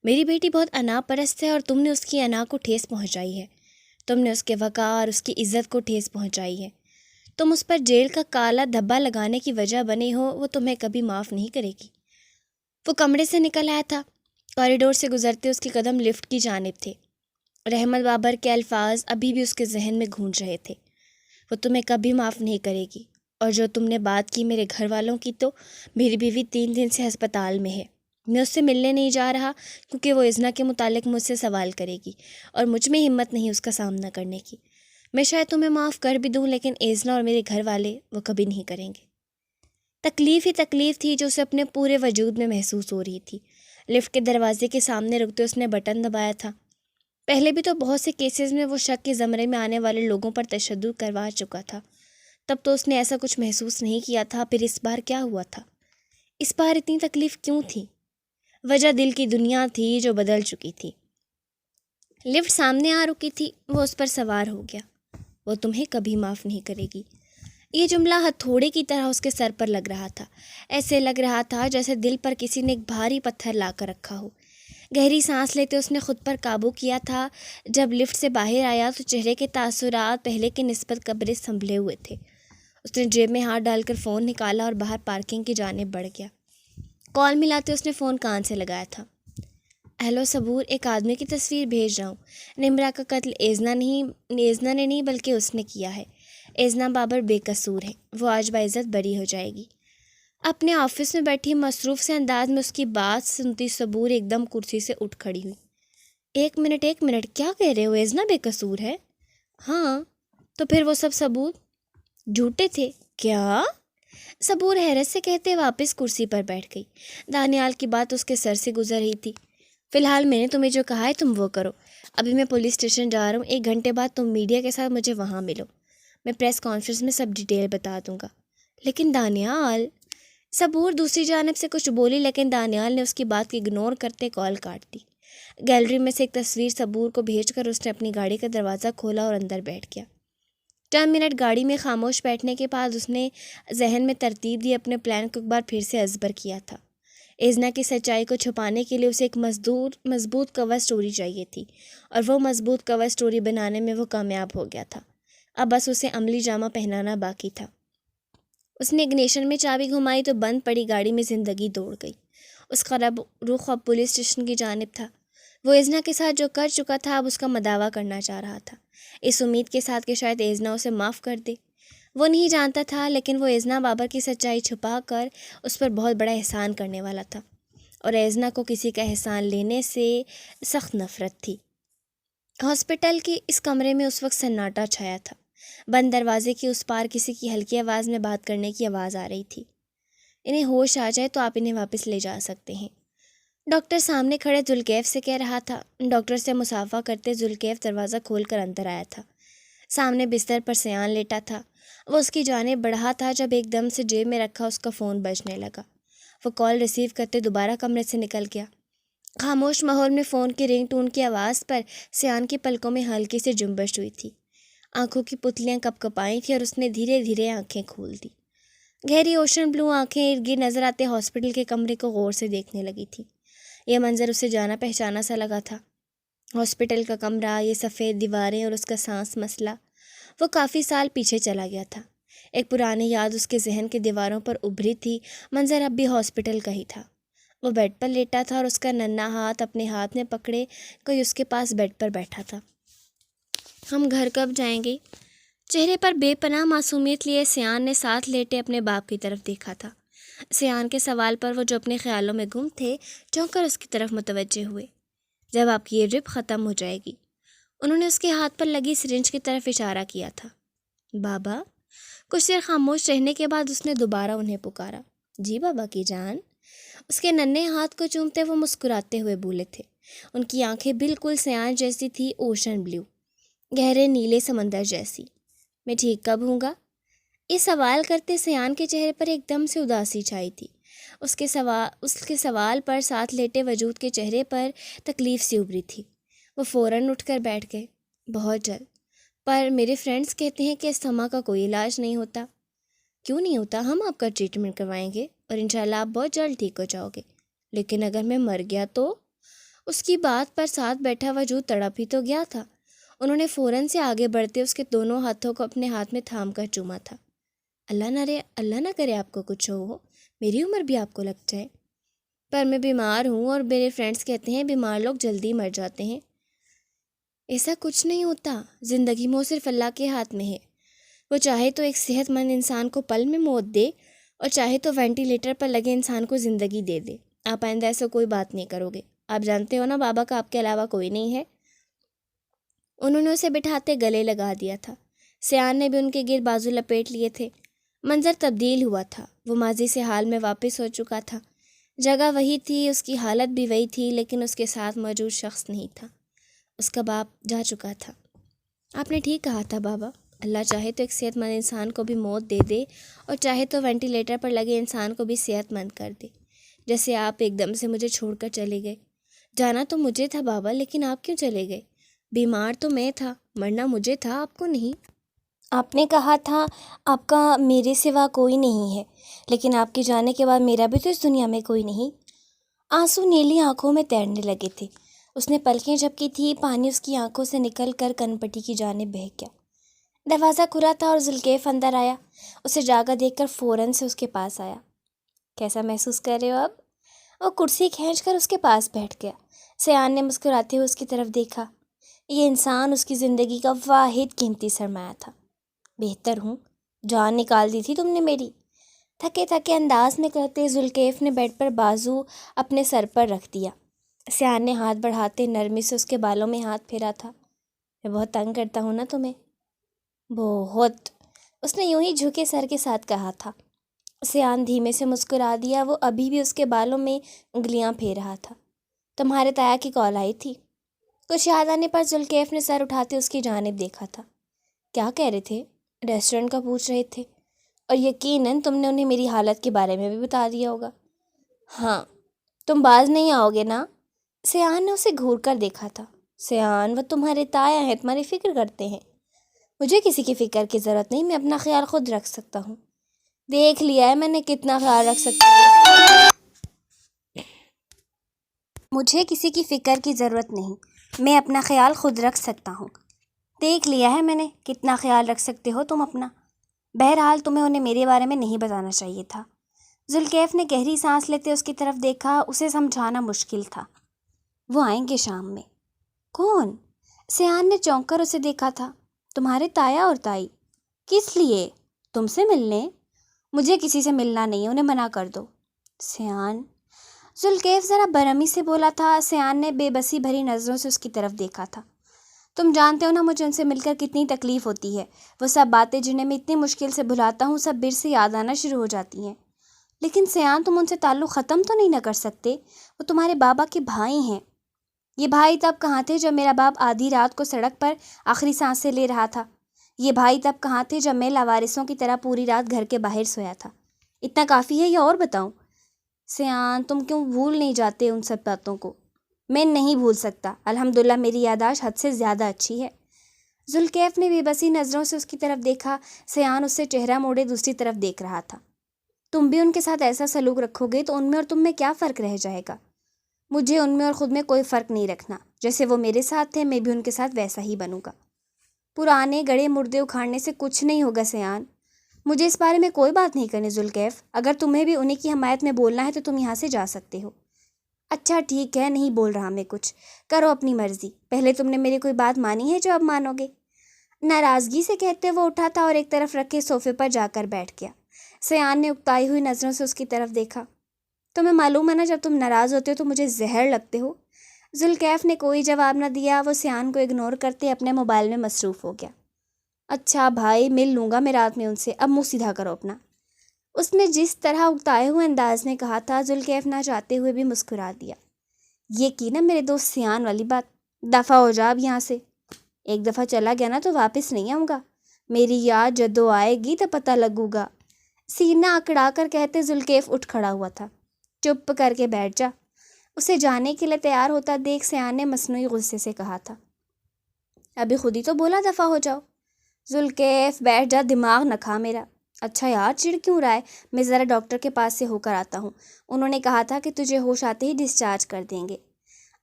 میری بیٹی بہت انا پرست ہے اور تم نے اس کی انا کو ٹھیس پہنچائی ہے، تم نے اس کے وقار، اس کی عزت کو ٹھیس پہنچائی ہے۔ تم اس پر جیل کا کالا دھبا لگانے کی وجہ بنے ہو، وہ تمہیں کبھی معاف نہیں کرے گی۔ وہ کمرے سے نکل آیا تھا۔ کوریڈور سے گزرتے اس کے قدم لفٹ کی جانب تھے۔ رحمت بابر کے الفاظ ابھی بھی اس کے ذہن میں گونج رہے تھے۔ وہ تمہیں کبھی معاف نہیں کرے گی، اور جو تم نے بات کی میرے گھر والوں کی، تو میری بیوی 3 دن سے ہسپتال میں ہے۔ میں اس سے ملنے نہیں جا رہا کیونکہ وہ ایزنا کے متعلق مجھ سے سوال کرے گی اور مجھ میں ہمت نہیں اس کا سامنا کرنے کی۔ میں شاید تمہیں معاف کر بھی دوں لیکن ایزنا اور میرے گھر والے وہ کبھی نہیں کریں گے۔ تکلیف ہی تکلیف تھی جو اسے اپنے پورے وجود میں محسوس ہو رہی تھی۔ لفٹ کے دروازے کے سامنے رکتے اس نے بٹن دبایا تھا۔ پہلے بھی تو بہت سے کیسز میں وہ شک کے زمرے میں آنے والے لوگوں پر تشدد کروا چکا تھا، تب تو اس نے ایسا کچھ محسوس نہیں کیا تھا۔ پھر اس بار کیا ہوا تھا؟ اس بار اتنی تکلیف کیوں تھی؟ وجہ دل کی دنیا تھی جو بدل چکی تھی۔ لفٹ سامنے آ رکی تھی، وہ اس پر سوار ہو گیا۔ وہ تمہیں کبھی معاف نہیں کرے گی، یہ جملہ ہتھوڑے کی طرح اس کے سر پر لگ رہا تھا۔ ایسے لگ رہا تھا جیسے دل پر کسی نے ایک بھاری پتھر لا کر رکھا ہو۔ گہری سانس لیتے اس نے خود پر قابو کیا تھا۔ جب لفٹ سے باہر آیا تو چہرے کے تاثرات پہلے کی نسبت قبرے سنبھلے ہوئے تھے۔ اس نے جیب میں ہاتھ ڈال کر فون نکالا اور باہر پارکنگ کی جانب بڑھ گیا۔ کال ملاتے اس نے فون کان سے لگایا تھا۔ ہیلو صبور، ایک آدمی کی تصویر بھیج رہا ہوں۔ نمرا کا قتل ایزنا نے نہیں بلکہ اس نے کیا ہے۔ ایزنا بابر بے قصور ہے، وہ آج باعزت بری ہو جائے گی۔ اپنے آفس میں بیٹھی مصروف سے انداز میں اس کی بات سنتی صبور ایک دم کرسی سے اٹھ کھڑی ہوئی۔ ایک منٹ، کیا کہہ رہے ہو؟ ایزنا بے قصور ہے؟ ہاں، تو پھر وہ سب ثبوت جھوٹے تھے کیا؟ صبور حیرت سے کہتے واپس کرسی پر بیٹھ گئی۔ دانیال کی بات اس کے سر سے گزر رہی تھی۔ فی الحال میں نے تمہیں جو کہا ہے تم وہ کرو۔ ابھی میں پولیس اسٹیشن جا رہا ہوں، 1 گھنٹے بعد تم میڈیا کے ساتھ مجھے وہاں ملو، میں پریس کانفرنس میں سب ڈیٹیل بتا دوں گا۔ لیکن دانیال، صبور دوسری جانب سے کچھ بولی لیکن دانیال نے اس کی بات کو اگنور کرتے کال کاٹ دی۔ گیلری میں سے ایک تصویر صبور کو بھیج کر اس نے اپنی گاڑی کا دروازہ کھولا اور اندر بیٹھ گیا۔ چند منٹ گاڑی میں خاموش بیٹھنے کے بعد اس نے ذہن میں ترتیب دی، اپنے پلان کو ایک بار پھر سے ازبر کیا تھا۔ ایزنا کی سچائی کو چھپانے کے لیے اسے ایک مضبوط کور سٹوری چاہیے تھی، اور وہ مضبوط کور سٹوری بنانے میں وہ کامیاب ہو گیا تھا۔ اب بس اسے عملی جامہ پہنانا باقی تھا۔ اس نے اگنیشن میں چابی گھمائی تو بند پڑی گاڑی میں زندگی دوڑ گئی۔ اس کا رخ اب پولیس اسٹیشن کی جانب تھا۔ وہ ایزنا کے ساتھ جو کر چکا تھا اب اس کا مداوع کرنا چاہ رہا تھا، اس امید کے ساتھ کہ شاید ایزنا اسے معاف کر دے۔ وہ نہیں جانتا تھا، لیکن وہ ایزنا بابر کی سچائی چھپا کر اس پر بہت بڑا احسان کرنے والا تھا، اور ایزنا کو کسی کا احسان لینے سے سخت نفرت تھی۔ ہاسپٹل کے اس کمرے میں اس وقت سناٹا چھایا تھا۔ بند دروازے کے اس پار کسی کی ہلکی آواز میں بات کرنے کی آواز آ رہی تھی۔ انہیں ہوش آ جائے تو آپ انہیں واپس لے جا سکتے ہیں، ڈاکٹر سامنے کھڑے ذوالکیف سے کہہ رہا تھا۔ ڈاکٹر سے مصافحہ کرتے ذوالکیف دروازہ کھول کر اندر آیا تھا۔ سامنے بستر پر سیان لیٹا تھا۔ وہ اس کی جانب بڑھا تھا جب ایک دم سے جیب میں رکھا اس کا فون بجنے لگا۔ وہ کال ریسیو کرتے دوبارہ کمرے سے نکل گیا۔ خاموش ماحول میں فون کی رنگ ٹون کی آواز پر سیان کی پلکوں میں ہلکی سی جنبش ہوئی تھی، آنکھوں کی پتلیاں کپ کپائیں تھیں اور اس نے دھیرے دھیرے آنکھیں کھول دی۔ گہری اوشن بلو آنکھیں ارد گرد نظر آتے ہاسپٹل کے کمرے کو غور سے دیکھنے لگی تھی۔ یہ منظر اسے جانا پہچانا سا لگا تھا۔ ہاسپٹل کا کمرہ، یہ سفید دیواریں اور اس کا سانس مسئلہ، وہ کافی سال پیچھے چلا گیا تھا۔ ایک پرانی یاد اس کے ذہن کی دیواروں پر ابھری تھی۔ منظر اب بھی ہاسپٹل کا ہی تھا۔ وہ بیڈ پر لیٹا تھا اور اس کا ننھا ہاتھ اپنے ہاتھ میں پکڑے کوئی اس کے پاس بیڈ پر بیٹھا تھا۔ ہم گھر کب جائیں گے؟ چہرے پر بے پناہ معصومیت لیے سیان نے ساتھ لیٹے اپنے باپ کی طرف دیکھا تھا۔ سیان کے سوال پر وہ جو اپنے خیالوں میں گم تھے چونک کر اس کی طرف متوجہ ہوئے۔ جب آپ کی یہ ڈرپ ختم ہو جائے گی۔ انہوں نے اس کے ہاتھ پر لگی سرنج کی طرف اشارہ کیا تھا۔ بابا؟ کچھ دیر خاموش رہنے کے بعد اس نے دوبارہ انہیں پکارا۔ جی بابا کی جان؟ اس کے ننھے ہاتھ کو چومتے وہ مسکراتے ہوئے بولے تھے۔ ان کی آنکھیں بالکل سیان جیسی تھی، اوشن بلیو، گہرے نیلے سمندر جیسی۔ میں ٹھیک کب ہوں گا؟ یہ سوال کرتے سیان کے چہرے پر ایک دم سے اداسی چھائی تھی۔ اس کے سوال پر ساتھ لیٹے وجود کے چہرے پر تکلیف سی ابھری تھی۔ وہ فوراً اٹھ کر بیٹھ گئے۔ بہت جلد، پر میرے فرینڈز کہتے ہیں کہ استھما کا کوئی علاج نہیں ہوتا۔ کیوں نہیں ہوتا؟ ہم آپ کا ٹریٹمنٹ کروائیں گے اور انشاءاللہ آپ بہت جلد ٹھیک ہو جاؤ گے۔ لیکن اگر میں مر گیا تو؟ اس کی بات پر ساتھ بیٹھا وجود تڑپ ہی تو گیا تھا۔ انہوں نے فوراً سے آگے بڑھتے اس کے دونوں ہاتھوں کو اپنے ہاتھ میں تھام کر چوما تھا۔ اللہ نہ کرے آپ کو کچھ ہو، میری عمر بھی آپ کو لگ جائے۔ پر میں بیمار ہوں اور میرے فرینڈز کہتے ہیں بیمار لوگ جلدی مر جاتے ہیں۔ ایسا کچھ نہیں ہوتا، زندگی میں صرف اللہ کے ہاتھ میں ہے۔ وہ چاہے تو ایک صحت مند انسان کو پل میں موت دے اور چاہے تو وینٹیلیٹر پر لگے انسان کو زندگی دے دے۔ آپ آئندہ ایسا کوئی بات نہیں کرو گے۔ آپ جانتے ہو نا بابا کا آپ کے علاوہ کوئی نہیں ہے۔ انہوں نے اسے بٹھاتے گلے لگا دیا تھا۔ سیان نے بھی ان کے گرد بازو لپیٹ لیے تھے۔ منظر تبدیل ہوا تھا۔ وہ ماضی سے حال میں واپس ہو چکا تھا۔ جگہ وہی تھی، اس کی حالت بھی وہی تھی، لیکن اس کے ساتھ موجود شخص نہیں تھا۔ اس کا باپ جا چکا تھا۔ آپ نے ٹھیک کہا تھا بابا، اللہ چاہے تو ایک صحت مند انسان کو بھی موت دے دے اور چاہے تو وینٹیلیٹر پر لگے انسان کو بھی صحت مند کر دے، جیسے آپ ایک دم سے مجھے چھوڑ کر چلے گئے۔ جانا تو مجھے تھا بابا، لیکن آپ کیوں چلے گئے؟ بیمار تو میں تھا، مرنا مجھے تھا، آپ کو نہیں۔ آپ نے کہا تھا آپ کا میرے سوا کوئی نہیں ہے، لیکن آپ کے جانے کے بعد میرا بھی تو اس دنیا میں کوئی نہیں۔ آنسو نیلی آنکھوں میں تیرنے لگے تھے۔ اس نے پلکیں جھپکی تھی، پانی اس کی آنکھوں سے نکل کر کن پٹی کی جانب بہہ گیا۔ دروازہ کھلا تھا اور ذوالکیف اندر آیا۔ اسے جاگا دیکھ کر فوراً سے اس کے پاس آیا۔ کیسا محسوس کر رہے ہو اب؟ وہ کرسی کھینچ کر اس کے پاس بیٹھ گیا۔ سیان نے مسکراتے ہوئے اس کی طرف دیکھا۔ یہ انسان اس کی زندگی کا واحد قیمتی سرمایہ تھا۔ بہتر ہوں، جان نکال دی تھی تم نے میری، تھکے تھکے انداز میں کہتے ذوالکیف نے بیڈ پر بازو اپنے سر پر رکھ دیا۔ سیان نے ہاتھ بڑھاتے نرمی سے اس کے بالوں میں ہاتھ پھیرا تھا۔ میں بہت تنگ کرتا ہوں نا تمہیں؟ بہت، اس نے یوں ہی جھکے سر کے ساتھ کہا تھا۔ سیان دھیمے سے مسکرا دیا۔ وہ ابھی بھی اس کے بالوں میں انگلیاں پھیر رہا تھا۔ تمہارے تایا کی کال آئی تھی؟ کچھ یاد آنے پر ذوالکیف نے سر اٹھاتے اس کی جانب دیکھا تھا۔ کیا کہہ رہے تھے؟ ریسٹورنٹ کا پوچھ رہے تھے، اور یقیناً تم نے انہیں میری حالت کے بارے میں بھی بتا دیا ہوگا۔ ہاں، تم باز نہیں آؤ گے نا؟ سیان نے اسے گھور کر دیکھا تھا۔ سیان، وہ تمہارے تایا ہیں، تمہاری فکر کرتے ہیں۔ مجھے کسی کی فکر کی ضرورت نہیں، میں اپنا خیال خود رکھ سکتا ہوں۔ دیکھ لیا ہے میں نے کتنا خیال رکھ سکتا ہوں۔ مجھے کسی کی فکر کی ضرورت نہیں، میں اپنا خیال خود رکھ سکتا ہوں۔ دیکھ لیا ہے میں نے کتنا خیال رکھ سکتے ہو تم اپنا۔ بہرحال تمہیں انہیں میرے بارے میں نہیں بتانا چاہیے تھا۔ ذوالکیف نے گہری سانس لیتے اس کی طرف دیکھا۔ اسے سمجھانا مشکل تھا۔ وہ آئیں گے شام میں۔ کون؟ سیان نے چونک کر اسے دیکھا تھا۔ تمہارے تایا اور تائی۔ کس لیے؟ تم سے ملنے؟ مجھے کسی سے ملنا نہیں ہے، انہیں منع کر دو۔ سیان، ذوالکیف ذرا برہمی سے بولا تھا۔ سیان نے بے بسی بھری نظروں سے اس کی طرف دیکھا تھا۔ تم جانتے ہو نا مجھے ان سے مل کر کتنی تکلیف ہوتی ہے۔ وہ سب باتیں جنہیں میں اتنی مشکل سے بھلاتا ہوں، سب بر سے یاد آنا شروع ہو جاتی ہیں۔ لیکن سیان، تم ان سے تعلق ختم تو نہیں نہ کر سکتے؟ وہ تمہارے بابا کے بھائی ہیں۔ یہ بھائی تب کہاں تھے جب میرا باپ آدھی رات کو سڑک پر آخری سانسیں لے رہا تھا؟ یہ بھائی تب کہاں تھے جب میں لاوارثوں کی طرح پوری رات گھر کے باہر سویا تھا؟ اتنا کافی ہے یا اور بتاؤں؟ سیان، تم کیوں بھول نہیں جاتے ان سب باتوں کو؟ میں نہیں بھول سکتا، الحمدللہ میری یادداشت حد سے زیادہ اچھی ہے۔ ذوالکیف نے بے بسی نظروں سے اس کی طرف دیکھا۔ سیان اس سے چہرہ موڑے دوسری طرف دیکھ رہا تھا۔ تم بھی ان کے ساتھ ایسا سلوک رکھو گے تو ان میں اور تم میں کیا فرق رہ جائے گا؟ مجھے ان میں اور خود میں کوئی فرق نہیں رکھنا۔ جیسے وہ میرے ساتھ تھے میں بھی ان کے ساتھ ویسا ہی بنوں گا۔ پرانے گڑے مردے اکھاڑنے سے کچھ نہیں ہوگا سیان۔ مجھے اس بارے میں کوئی بات نہیں کرنی ذوالکیف۔ اگر تمہیں بھی انہی کی حمایت میں بولنا ہے تو تم یہاں سے جا سکتے ہو۔ اچھا ٹھیک ہے، نہیں بول رہا میں کچھ، کرو اپنی مرضی۔ پہلے تم نے میری کوئی بات مانی ہے جو اب مانو گے؟ ناراضگی سے کہتے وہ اٹھا تھا اور ایک طرف رکھے صوفے پر جا کر بیٹھ گیا۔ سیان نے اکتائی ہوئی نظروں سے اس کی طرف دیکھا۔ تمہیں معلوم ہے نا جب تم ناراض ہوتے ہو تو مجھے زہر لگتے ہو۔ ذوالکیف نے کوئی جواب نہ دیا۔ وہ سیان کو اگنور کرتے اپنے موبائل میں مصروف ہو گیا۔ اچھا بھائی، مل لوں گا میں رات میں ان سے، اب منہ سیدھا کرو اپنا۔ اس نے جس طرح اکتائے ہوئے انداز میں کہا تھا، ذوالکیف نہ چاہتے ہوئے بھی مسکرا دیا۔ یہ کی نا میرے دوست سیان والی بات، دفع ہو جا اب یہاں سے۔ ایک دفعہ چلا گیا نا تو واپس نہیں آؤں گا۔ میری یاد جدو آئے گی تو پتہ لگوں گا۔ سینہ اکڑا کر کہتے ذوالکیف اٹھ کھڑا ہوا تھا۔ چپ کر کے بیٹھ جا۔ اسے جانے کے لیے تیار ہوتا دیکھ سیان نے مصنوعی غصے سے کہا تھا، ابھی خود ہی تو بولا دفع ہو جاؤ۔ ذوالکیف بیٹھ جا، دماغ نہ کھا میرا۔ اچھا یار، چڑ کیوں رہا ہے؟ میں ذرا ڈاکٹر کے پاس سے ہو کر آتا ہوں، انہوں نے کہا تھا کہ تجھے ہوش آتے ہی ڈسچارج کر دیں گے۔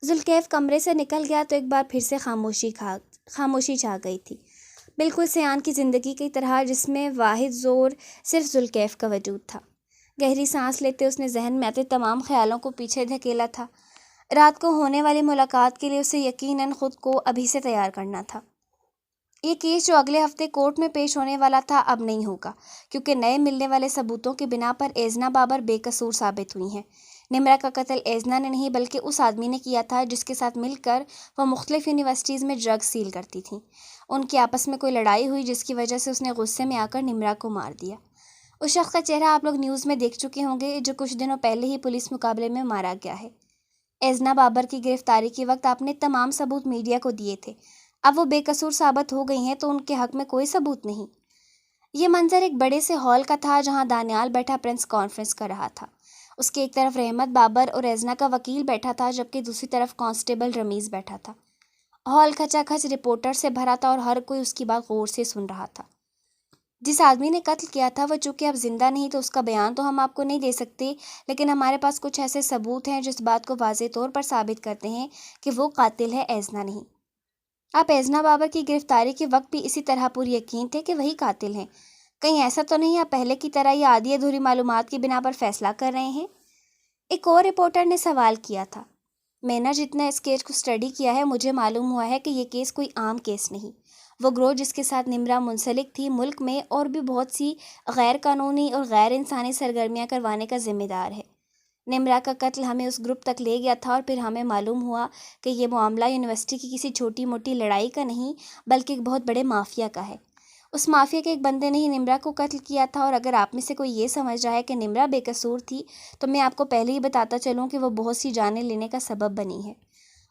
ذوالکیف کمرے سے نکل گیا تو ایک بار پھر سے خاموشی چھا گئی تھی، بالکل سیان کی زندگی کی طرح، جس میں واحد زور صرف ذوالکیف کا وجود تھا۔ گہری سانس لیتے اس نے ذہن میں آتے تمام خیالوں کو پیچھے دھکیلا تھا۔ رات کو ہونے والی ملاقات کے لیے اسے یقیناً خود کو ابھی سے تیار کرنا تھا۔ یہ کیس جو اگلے ہفتے کورٹ میں پیش ہونے والا تھا اب نہیں ہوگا، کیونکہ نئے ملنے والے ثبوتوں کی بنا پر ایزنا بابر بے قصور ثابت ہوئی ہیں۔ نمرا کا قتل ایزنا نے نہیں بلکہ اس آدمی نے کیا تھا جس کے ساتھ مل کر وہ مختلف یونیورسٹیز میں ڈرگ سیل کرتی تھیں۔ ان کی آپس میں کوئی لڑائی ہوئی جس کی وجہ سے اس نے غصے میں آ کر نمرا کو مار دیا۔ اس شخص کا چہرہ آپ لوگ نیوز میں دیکھ چکے ہوں گے، جو کچھ دنوں پہلے ہی پولیس مقابلے میں مارا گیا ہے۔ ایزنا بابر کی گرفتاری کے وقت آپ نے تمام ثبوت میڈیا کو دیے تھے، اب وہ بے قصور ثابت ہو گئی ہیں تو ان کے حق میں کوئی ثبوت نہیں۔ یہ منظر ایک بڑے سے ہال کا تھا جہاں دانیال بیٹھا پریس کانفرنس کر رہا تھا۔ اس کے ایک طرف رحمت بابر اور ایزنا کا وکیل بیٹھا تھا، جبکہ دوسری طرف کانسٹیبل رمیز بیٹھا تھا۔ ہال کھچا کھچ رپورٹر سے بھرا تھا اور ہر کوئی اس کی بات غور سے سن رہا تھا۔ جس آدمی نے قتل کیا تھا وہ چونکہ اب زندہ نہیں تو اس کا بیان تو ہم آپ کو نہیں دے سکتے، لیکن ہمارے پاس کچھ ایسے ثبوت ہیں جو اس بات کو واضح طور پر ثابت کرتے ہیں کہ وہ قاتل ہے، ایزنا نہیں۔ آپ ایزنا بابر کی گرفتاری کے وقت بھی اسی طرح پر یقین تھے کہ وہی قاتل ہیں؟ کہیں ایسا تو نہیں آپ پہلے کی طرح یہ آدھی ادھوری معلومات کی بنا پر فیصلہ کر رہے ہیں؟ ایک اور رپورٹر نے سوال کیا تھا۔ میں نے جتنا اس کیس کو اسٹڈی کیا ہے مجھے معلوم ہوا ہے کہ یہ کیس کوئی عام کیس نہیں۔ وہ گروہ جس کے ساتھ نمرا منسلک تھی ملک میں اور بھی بہت سی غیر قانونی اور غیر انسانی سرگرمیاں کروانے کا ذمہ دار ہے۔ نمرا کا قتل ہمیں اس گروپ تک لے گیا تھا اور پھر ہمیں معلوم ہوا کہ یہ معاملہ یونیورسٹی کی کسی چھوٹی موٹی لڑائی کا نہیں بلکہ ایک بہت بڑے مافیا کا ہے۔ اس مافیا کے ایک بندے نے ہی نمرا کو قتل کیا تھا، اور اگر آپ میں سے کوئی یہ سمجھ رہا ہے کہ نمرا بے قصور تھی تو میں آپ کو پہلے ہی بتاتا چلوں کہ وہ بہت سی جانیں لینے کا سبب بنی ہے۔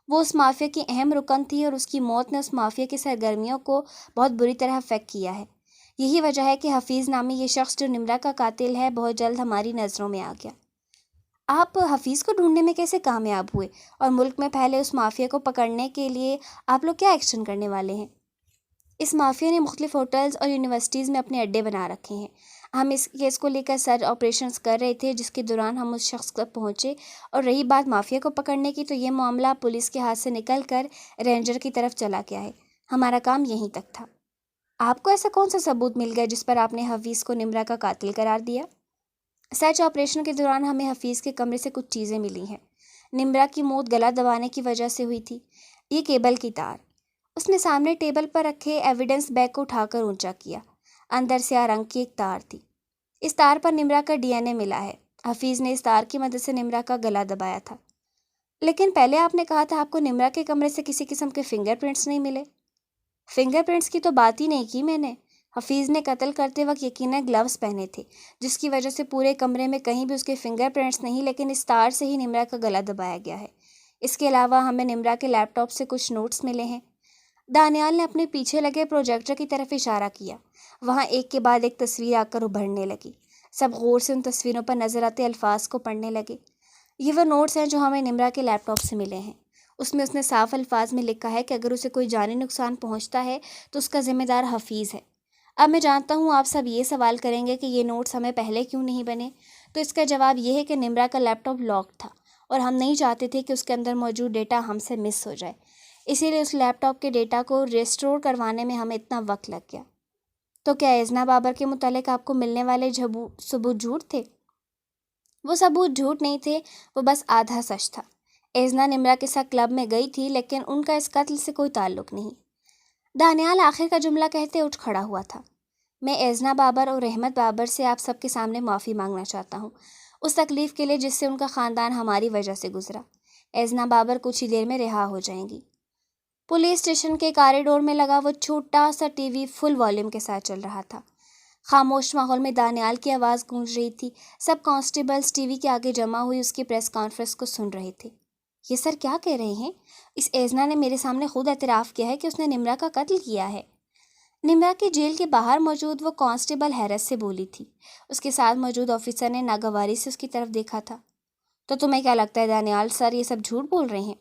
وہ اس مافیا کی اہم رکن تھی اور اس کی موت نے اس مافیا کی سرگرمیوں کو بہت بری طرح افیکٹ کیا ہے۔ یہی وجہ ہے کہ حفیظ نامی یہ شخص جو نمرا کا قاتل ہے بہت جلد ہماری نظروں میں آ گیا۔ آپ حفیظ کو ڈھونڈنے میں کیسے کامیاب ہوئے اور ملک میں پھیلے اس مافیا کو پکڑنے کے لیے آپ لوگ کیا ایکشن کرنے والے ہیں؟ اس مافیا نے مختلف ہوٹلز اور یونیورسٹیز میں اپنے اڈے بنا رکھے ہیں۔ ہم اس کیس کو لے کر سرچ آپریشنز کر رہے تھے جس کے دوران ہم اس شخص تک پہنچے، اور رہی بات مافیا کو پکڑنے کی تو یہ معاملہ پولیس کے ہاتھ سے نکل کر رینجر کی طرف چلا گیا ہے۔ ہمارا کام یہیں تک تھا۔ آپ کو ایسا کون سا ثبوت مل گیا جس پر آپ نے حفیظ کو نمرا کا قاتل قرار دیا؟ سرچ آپریشن کے دوران ہمیں حفیظ کے کمرے سے کچھ چیزیں ملی ہیں۔ نمرا کی موت گلا دبانے کی وجہ سے ہوئی تھی۔ یہ کیبل کی تار۔ اس نے سامنے ٹیبل پر رکھے ایویڈنس بیگ کو اٹھا کر اونچا کیا۔ اندر سیاہ رنگ کی ایک تار تھی۔ اس تار پر نمرا کا ڈی این اے ملا ہے۔ حفیظ نے اس تار کی مدد سے نمرا کا گلا دبایا تھا۔ لیکن پہلے آپ نے کہا تھا آپ کو نمرا کے کمرے سے کسی قسم کے فنگر پرنٹس نہیں ملے۔ فنگر پرنٹس کی تو بات ہی نہیں کی میں نے۔ حفیظ نے قتل کرتے وقت یقیناً گلوز پہنے تھے، جس کی وجہ سے پورے کمرے میں کہیں بھی اس کے فنگر پرنٹس نہیں، لیکن اس تار سے ہی نمرا کا گلا دبایا گیا ہے۔ اس کے علاوہ ہمیں نمرا کے لیپ ٹاپ سے کچھ نوٹس ملے ہیں۔ دانیال نے اپنے پیچھے لگے پروجیکٹر کی طرف اشارہ کیا۔ وہاں ایک کے بعد ایک تصویر آ کر ابھرنے لگی۔ سب غور سے ان تصویروں پر نظر آتے الفاظ کو پڑھنے لگے۔ یہ وہ نوٹس ہیں جو ہمیں نمرا کے لیپ ٹاپ سے ملے ہیں۔ اس میں اس نے صاف الفاظ میں لکھا ہے کہ اگر اسے کوئی جانی نقصان پہنچتا ہے تو اس کا ذمہ دار حفیظ ہے۔ اب میں جانتا ہوں آپ سب یہ سوال کریں گے کہ یہ نوٹس ہمیں پہلے کیوں نہیں بنے، تو اس کا جواب یہ ہے کہ نمرا کا لیپ ٹاپ لاک تھا اور ہم نہیں چاہتے تھے کہ اس کے اندر موجود ڈیٹا ہم سے مس ہو جائے، اسی لیے اس لیپ ٹاپ کے ڈیٹا کو ریسٹور کروانے میں ہمیں اتنا وقت لگ گیا۔ تو کیا ایذنا بابر کے متعلق آپ کو ملنے والے ثبوت جھوٹ تھے؟ وہ ثبوت جھوٹ نہیں تھے، وہ بس آدھا سچ تھا۔ ایذنا نمرا کے ساتھ کلب میں گئی تھی، لیکن ان کا اس قتل سے کوئی تعلق نہیں۔ دانیال آخر کا جملہ کہتے اٹھ کھڑا ہوا تھا۔ میں ایذنا بابر اور رحمت بابر سے آپ سب کے سامنے معافی مانگنا چاہتا ہوں اس تکلیف کے لیے جس سے ان کا خاندان ہماری وجہ سے گزرا۔ ایذنا بابر کچھ ہی دیر میں رہا ہو جائیں گی۔ پولیس اسٹیشن کے کاریڈور میں لگا وہ چھوٹا سا ٹی وی فل والیوم کے ساتھ چل رہا تھا۔ خاموش ماحول میں دانیال کی آواز گونج رہی تھی۔ سب کانسٹیبلز ٹی وی کے آگے جمع ہوئی اس کی پریس کانفرنس کو سن رہے تھے۔ یہ سر کیا کہہ رہے ہیں؟ اس ایذنا نے میرے سامنے خود اعتراف کیا ہے کہ اس نے نمرا کا قتل کیا ہے۔ نمرا کی جیل کے باہر موجود وہ کانسٹیبل حیرت سے بولی تھی۔ اس کے ساتھ موجود آفیسر نے ناگواری سے اس کی طرف دیکھا تھا۔ تو تمہیں کیا لگتا ہے دانیال سر یہ سب جھوٹ بول رہے ہیں؟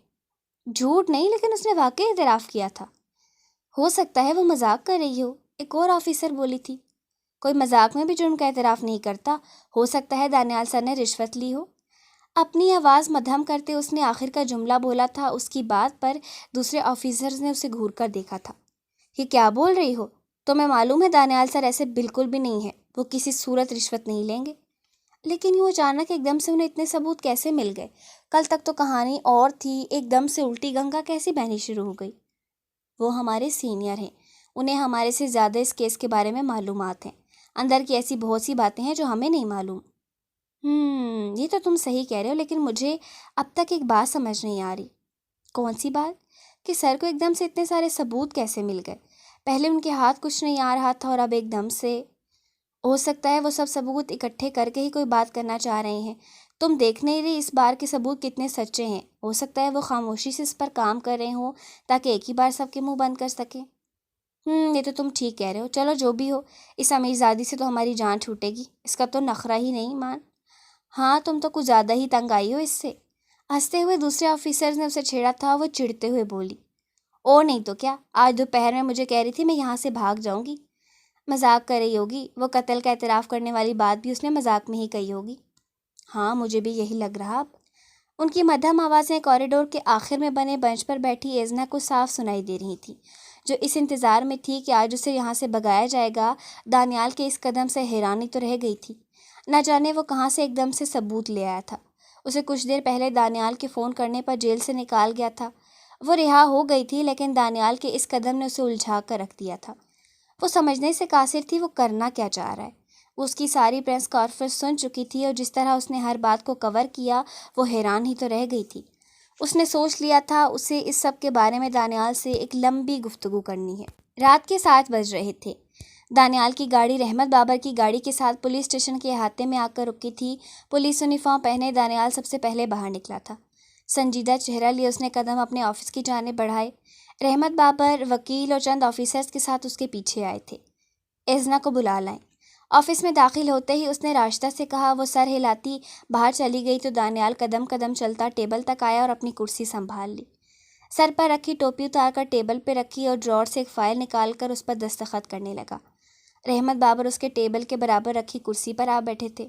جھوٹ نہیں، لیکن اس نے واقعی اعتراف کیا تھا۔ ہو سکتا ہے وہ مذاق کر رہی ہو، ایک اور آفیسر بولی تھی۔ کوئی مذاق میں بھی جرم کا اعتراف نہیں کرتا۔ ہو سکتا ہے دانیال سر نے رشوت لی ہو۔ اپنی آواز مدھم کرتے اس نے آخر کا جملہ بولا تھا۔ اس کی بات پر دوسرے آفیسرز نے اسے گھور کر دیکھا تھا۔ یہ کیا بول رہی ہو؟ تمہیں معلوم ہے دانیال سر ایسے بالکل بھی نہیں ہے، وہ کسی صورت رشوت نہیں لیں گے۔ لیکن یوں اچانک ایک دم سے انہیں اتنے ثبوت کیسے مل گئے؟ کل تک تو کہانی اور تھی، ایک دم سے الٹی گنگا کیسی بہنی شروع ہو گئی؟ وہ ہمارے سینئر ہیں، انہیں ہمارے سے زیادہ اس کیس کے بارے میں معلومات ہیں۔ اندر کی ایسی بہت سی باتیں ہیں جو ہمیں نہیں معلوم۔ یہ تو تم صحیح کہہ رہے ہو، لیکن مجھے اب تک ایک بات سمجھ نہیں آ رہی۔ کون سی بات؟ کہ سر کو ایک دم سے اتنے سارے ثبوت کیسے مل گئے؟ پہلے ان کے ہاتھ کچھ نہیں آ رہا تھا اور اب ایک دم سے۔ ہو سکتا ہے وہ سب ثبوت اکٹھے کر کے ہی کوئی بات کرنا چاہ رہے ہیں۔ تم دیکھ نہیں رہی اس بار کے ثبوت کتنے سچے ہیں۔ ہو سکتا ہے وہ خاموشی سے اس پر کام کر رہے ہوں تاکہ ایک ہی بار سب کے منہ بند کر سکیں۔ یہ تو تم ٹھیک کہہ رہے ہو۔ چلو جو بھی ہو، اس امیر زادی سے تو ہماری جان چھوٹے گی، اس کا تو نخرہ ہی نہیں مان۔ ہاں تم تو کچھ زیادہ ہی تنگ آئی ہو اس سے۔ ہنستے ہوئے دوسرے آفیسرز نے اسے چھیڑا تھا۔ وہ چڑھتے ہوئے بولی، اور نہیں تو کیا، آج دوپہر میں مجھے کہہ رہی تھی میں یہاں سے بھاگ جاؤں گی۔ مذاق کر رہی ہوگی، وہ قتل کا اعتراف کرنے والی بات بھی اس نے مذاق میں ہی کہی ہوگی۔ ہاں مجھے بھی یہی لگ رہا۔ اب ان کی مدھم آوازیں کوریڈور کے آخر میں بنے بنچ پر بیٹھی ایذنا کو صاف سنائی دے رہی تھیں، جو اس انتظار میں تھی کہ آج اسے یہاں سے بھگایا جائے گا۔ دانیال کے اس قدم سے حیرانی تو رہ گئی تھی، نہ جانے وہ کہاں سے ایک دم سے ثبوت لے آیا تھا۔ اسے کچھ دیر پہلے دانیال کے فون کرنے پر جیل سے نکال گیا تھا۔ وہ رہا ہو گئی تھی، لیکن دانیال کے اس قدم نے اسے الجھا کر رکھ دیا تھا۔ وہ سمجھنے سے قاصر تھی وہ کرنا کیا چاہ رہا ہے۔ وہ اس کی ساری پریس کانفرنس سن چکی تھی اور جس طرح اس نے ہر بات کو کور کیا وہ حیران ہی تو رہ گئی تھی۔ اس نے سوچ لیا تھا اسے اس سب کے بارے میں دانیال سے ایک لمبی گفتگو کرنی ہے۔ رات کے 7 بج رہے تھے۔ دانیال کی گاڑی رحمت بابر کی گاڑی کے ساتھ پولیس اسٹیشن کے احاطے میں آ کر رکی تھی۔ پولیس یونیفارم پہنے دانیال سب سے پہلے باہر نکلا تھا۔ سنجیدہ چہرہ لیے اس نے قدم اپنے آفس کی جانب بڑھائے۔ رحمت بابر، وکیل اور چند آفیسرز کے ساتھ اس کے پیچھے آئے تھے۔ ایذنا کو بلا لائیں۔ آفس میں داخل ہوتے ہی اس نے راشدہ سے کہا۔ وہ سر ہلاتی باہر چلی گئی تو دانیال قدم قدم چلتا ٹیبل تک آیا اور اپنی کرسی سنبھال لی۔ سر پر رکھی ٹوپی اتار کر ٹیبل پہ رکھی اور ڈراور سے ایک فائل نکال کر اس پر دستخط کرنے لگا۔ رحمت بابر اس کے ٹیبل کے برابر رکھی کرسی پر آ بیٹھے تھے۔